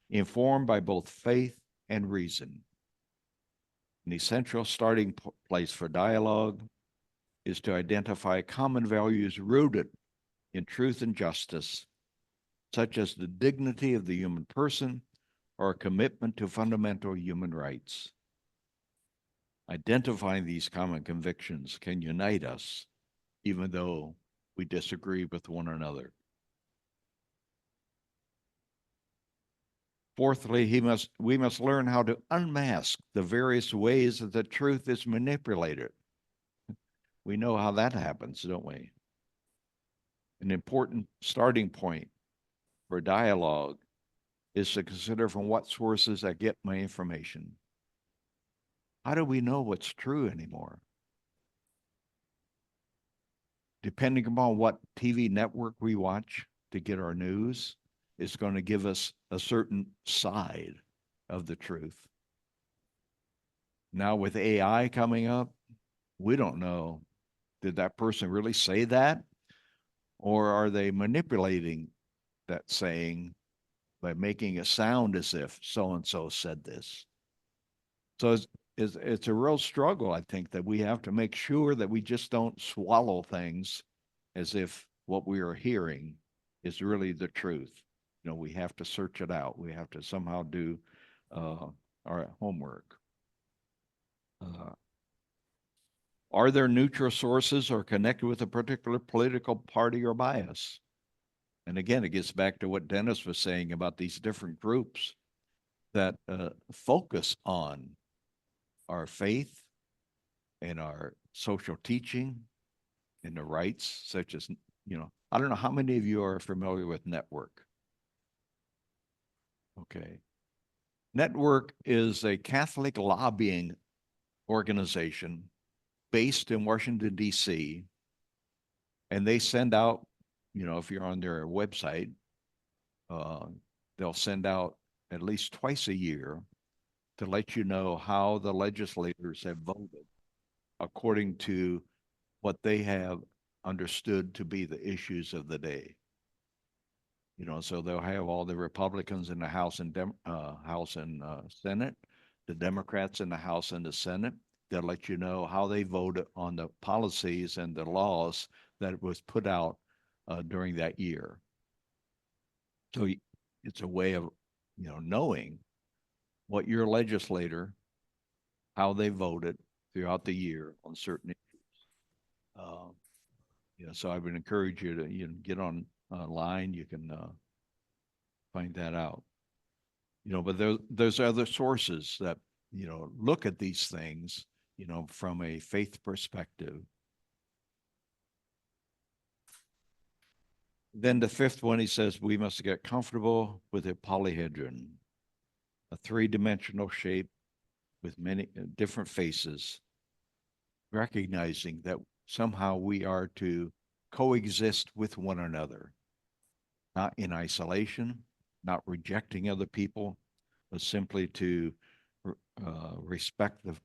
informed by both faith and reason. An essential starting place for dialogue is to identify common values rooted in truth and justice, such as the dignity of the human person or a commitment to fundamental human rights. Identifying these common convictions can unite us, even though we disagree with one another. Fourthly, we must learn how to unmask the various ways that the truth is manipulated. We know how that happens, don't we? An important starting point for dialogue is to consider from what sources I get my information. How do we know what's true anymore? Depending upon what TV network we watch to get our news, is going to give us a certain side of the truth. Now with AI coming up, we don't know, did that person really say that? Or are they manipulating that saying by making it sound as if so-and-so said this? So it's a real struggle, I think, that we have to make sure that we just don't swallow things as if what we are hearing is really the truth. You know, we have to search it out. We have to somehow do our homework. Are there neutral sources or connected with a particular political party or bias? And again, it gets back to what Dennis was saying about these different groups that focus on our faith and our social teaching and the rights, such as, you know, I don't know how many of you are familiar with Network. Okay. Network is a Catholic lobbying organization based in Washington, D.C. And they send out, you know, if you're on their website, they'll send out at least twice a year to let you know how the legislators have voted according to what they have understood to be the issues of the day. You know, so they'll have all the Republicans in the House and Senate, the Democrats in the House and the Senate. They'll let you know how they voted on the policies and the laws that was put out during that year. So it's a way of, you know, knowing what your legislator, how they voted throughout the year on certain issues. You know, so I would encourage you to, you know, get online. You can find that out. You know, but there's other sources that, you know, look at these things, you know, from a faith perspective. Then the fifth one, he says, we must get comfortable with a polyhedron, a three-dimensional shape with many different faces, recognizing that somehow we are to coexist with one another, not in isolation, not rejecting other people, but simply to respect the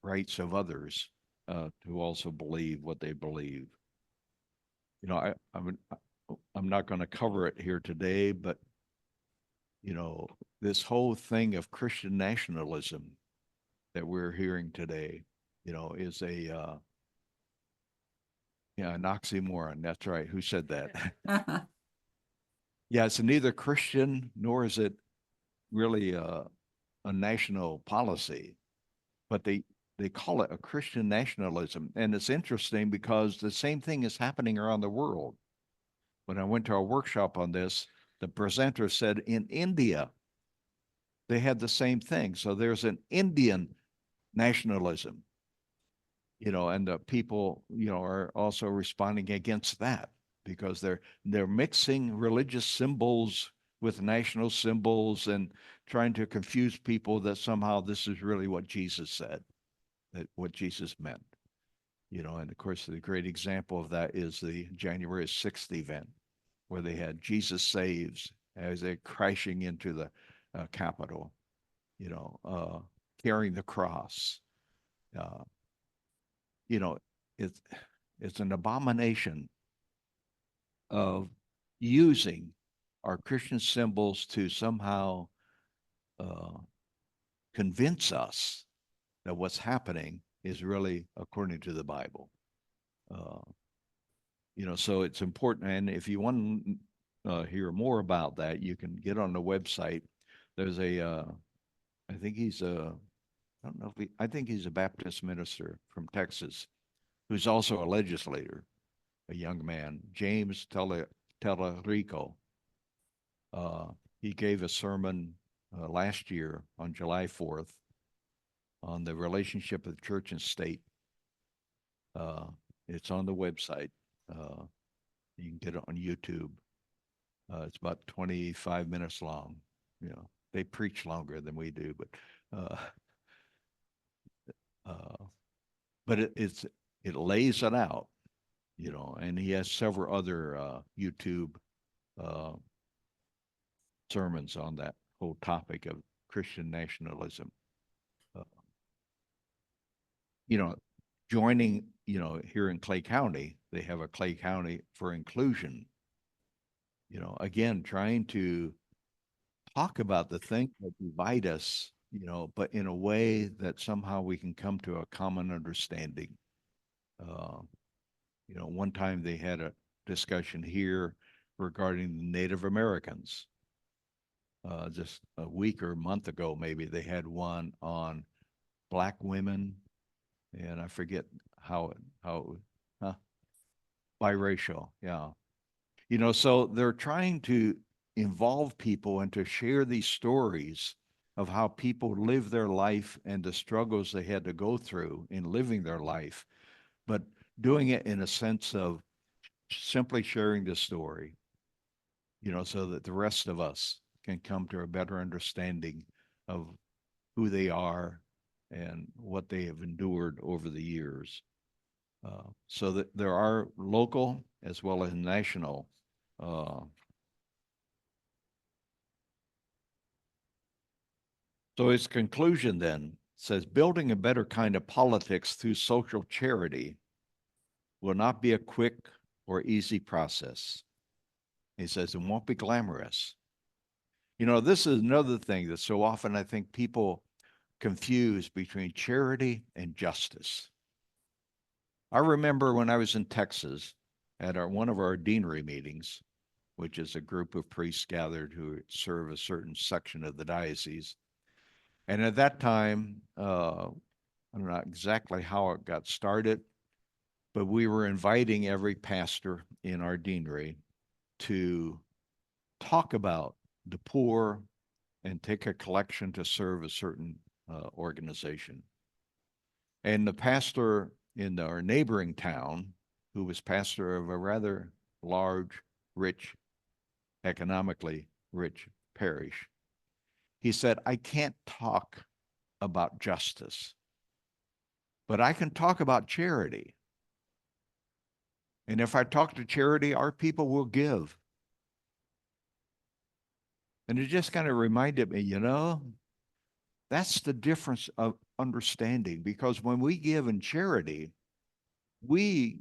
rights of others to also believe what they believe. You know, I'm not going to cover it here today, but you know, this whole thing of Christian nationalism that we're hearing today, you know, is an oxymoron. That's right. Who said that? Yeah, it's neither Christian nor is it really a national policy, but they call it a Christian nationalism. And it's interesting because the same thing is happening around the world. When I went to a workshop on this, the presenter said in India, they had the same thing. So there's an Indian nationalism, and the people, are also responding against that because they're mixing religious symbols with national symbols and trying to confuse people that somehow this is really what Jesus said, that what Jesus meant. And of course, the great example of that is the January 6th event where they had Jesus Saves as they're crashing into the Capitol, carrying the cross. You know, it's an abomination of using our Christian symbols to somehow convince us that what's happening is really according to the Bible. So it's important. And if you want to hear more about that, you can get on the website. There's I think he's I don't know if I think he's a Baptist minister from Texas, who's also a legislator, a young man, James Tellerico. He gave a sermon last year on July 4th on the relationship of church and state. It's on the website. You can get it on YouTube. It's about 25 minutes long. They preach longer than we do, but it lays it out, and he has several other YouTube sermons on that whole topic of Christian nationalism. Joining, here in Clay County, they have a Clay County for Inclusion. Again, trying to talk about the things that divide us, but in a way that somehow we can come to a common understanding. One time they had a discussion here regarding the Native Americans. Just a week or a month ago, maybe they had one on Black women, and I forget biracial, yeah. So they're trying to involve people and to share these stories of how people live their life and the struggles they had to go through in living their life, but doing it in a sense of simply sharing the story, so that the rest of us can come to a better understanding of who they are and what they have endured over the years. So that there are local as well as national So its conclusion then says building a better kind of politics through social charity will not be a quick or easy process. He says it won't be glamorous. This is another thing that so often I think people confuse between charity and justice. I remember when I was in Texas at one of our deanery meetings, which is a group of priests gathered who serve a certain section of the diocese. And at that time, I don't know exactly how it got started, but we were inviting every pastor in our deanery to talk about the poor and take a collection to serve a certain organization. And the pastor in our neighboring town, who was pastor of a rather large, rich, economically rich parish, he said, I can't talk about justice, but I can talk about charity. And if I talk to charity, our people will give. And it just kind of reminded me, that's the difference of understanding, because when we give in charity, we're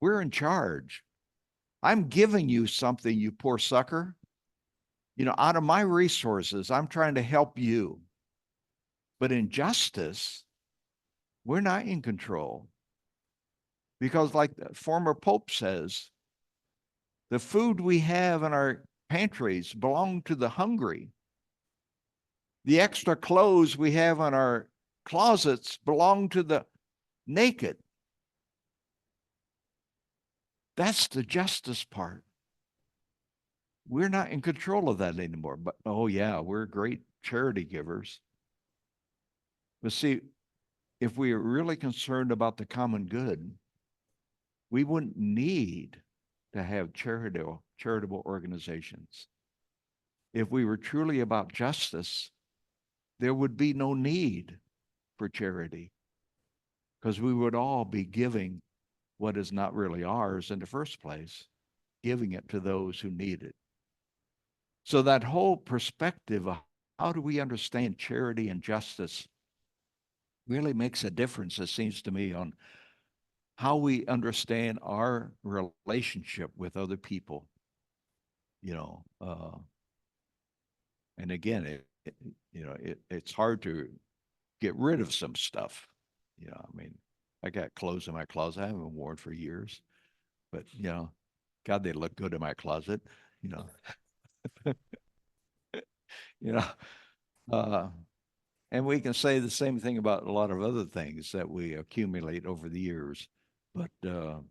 in charge. I'm giving you something, you poor sucker. Out of my resources, I'm trying to help you. But in justice, we're not in control. Because like the former Pope says, the food we have in our pantries belong to the hungry. The extra clothes we have on our closets belong to the naked. That's the justice part. We're not in control of that anymore, but oh yeah, we're great charity givers. But see, if we are really concerned about the common good, we wouldn't need to have charitable organizations. If we were truly about justice, there would be no need for charity, because we would all be giving what is not really ours in the first place, giving it to those who need it. So that whole perspective of how do we understand charity and justice really makes a difference, it seems to me, on how we understand our relationship with other people. And again, it's hard to get rid of some stuff. I mean, I got clothes in my closet I haven't worn for years, but God, they look good in my closet. you know, you know, and we can say the same thing about a lot of other things that we accumulate over the years, but so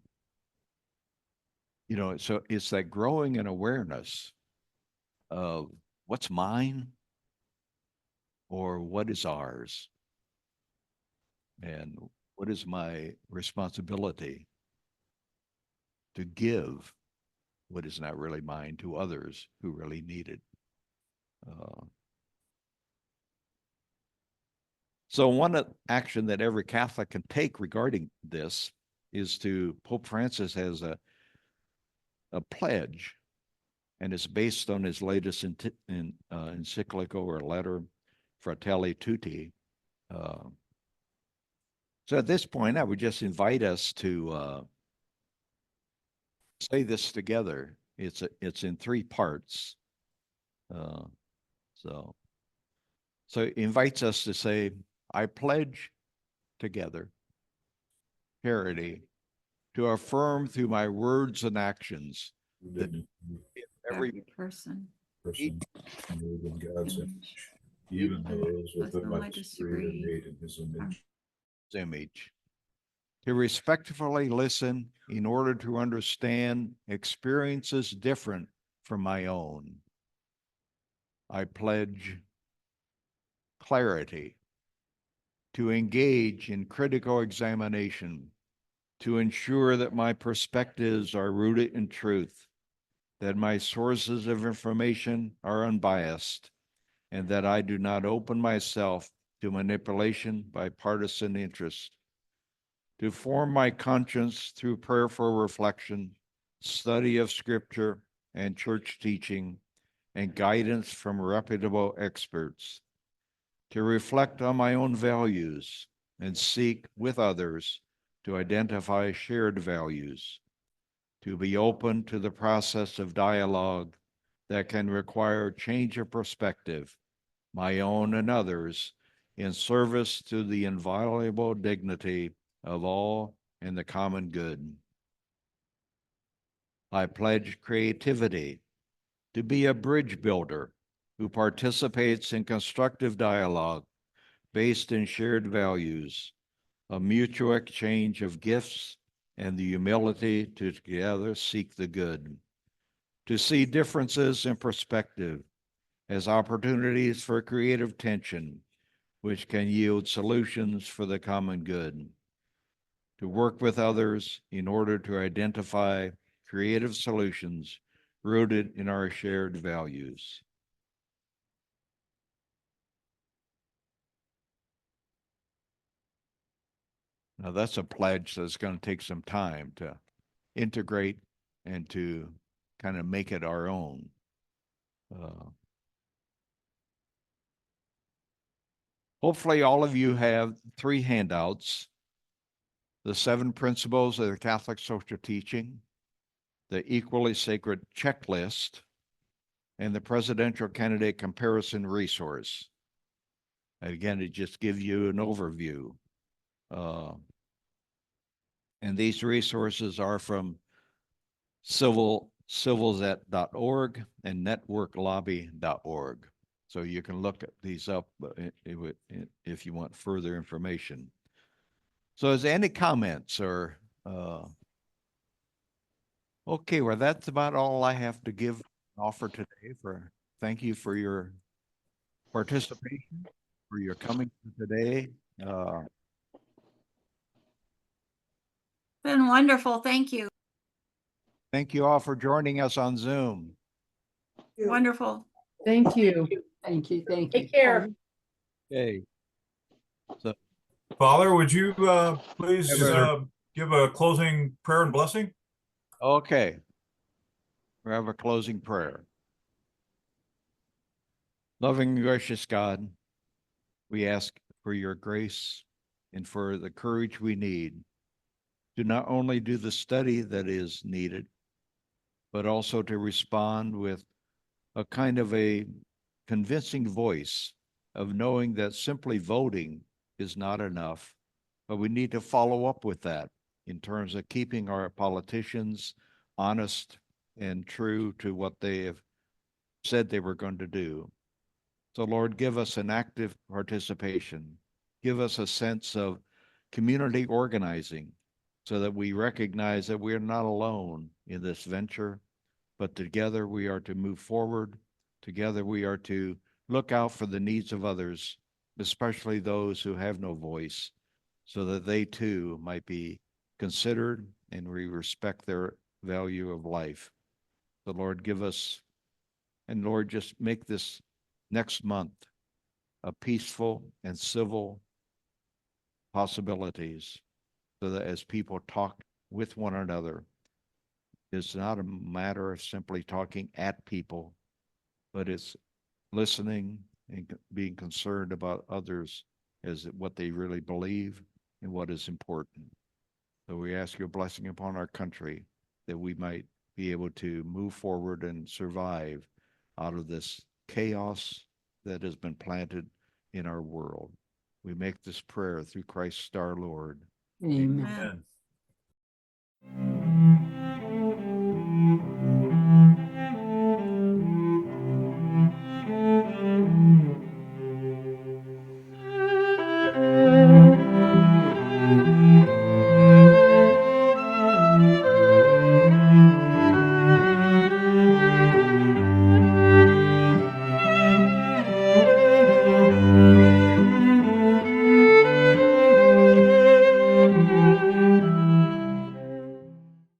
it's that growing in awareness of what's mine or what is ours, and what is my responsibility to give what is not really mine to others who really need it. So one action that every Catholic can take regarding this is Pope Francis has a pledge, and it's based on his latest encyclical or letter, Fratelli Tutti. So at this point, I would just invite us to say this together. It's in 3 parts. So it invites us to say, I pledge together charity to affirm through my words and actions that every person, Person made in God's image, even those with whom I disagree are made in his image, to respectfully listen in order to understand experiences different from my own. I pledge clarity to engage in critical examination, to ensure that my perspectives are rooted in truth, that my sources of information are unbiased, and that I do not open myself to manipulation by partisan interest, to form my conscience through prayerful reflection, study of scripture and church teaching, and guidance from reputable experts, to reflect on my own values and seek with others to identify shared values, to be open to the process of dialogue that can require change of perspective, my own and others, in service to the inviolable dignity of all and the common good. I pledge creativity to be a bridge builder who participates in constructive dialogue based in shared values, a mutual exchange of gifts, and the humility to together seek the good, to see differences in perspective as opportunities for creative tension, which can yield solutions for the common good, to work with others in order to identify creative solutions rooted in our shared values. Now, that's a pledge that's going to take some time to integrate and to kind of make it our own. Hopefully, all of you have 3 handouts: the 7 principles of the Catholic social teaching, the equally sacred checklist, and the presidential candidate comparison resource. And again, it just gives you an overview. And these resources are from civilzet.org and networklobby.org. So you can look these up if you want further information. So is there any comments or, okay, well, that's about all I have to offer today thank you for your participation, for your coming today. Been wonderful. Thank you. Thank you all for joining us on Zoom. Wonderful. Thank you. Thank you, thank you. Take care. Okay. So Father, would you please Have give a closing prayer and blessing? okay. We have a closing prayer. Loving and gracious God, we ask for your grace and for the courage we need to not only do the study that is needed, but also to respond with a kind of a convincing voice of knowing that simply voting is not enough, but we need to follow up with that in terms of keeping our politicians honest and true to what they have said they were going to do. So Lord, give us an active participation. Give us a sense of community organizing so that we recognize that we are not alone in this venture, but together we are to move forward. Together we are to look out for the needs of others, especially those who have no voice, so that they too might be considered and we respect their value of life. The Lord give us, and Lord, just make this next month a peaceful and civil possibilities, so that as people talk with one another, it's not a matter of simply talking at people, but it's listening and being concerned about others as what they really believe and what is important. So we ask your blessing upon our country that we might be able to move forward and survive out of this chaos that has been planted in our world. We make this prayer through Christ our Lord. Amen. Amen.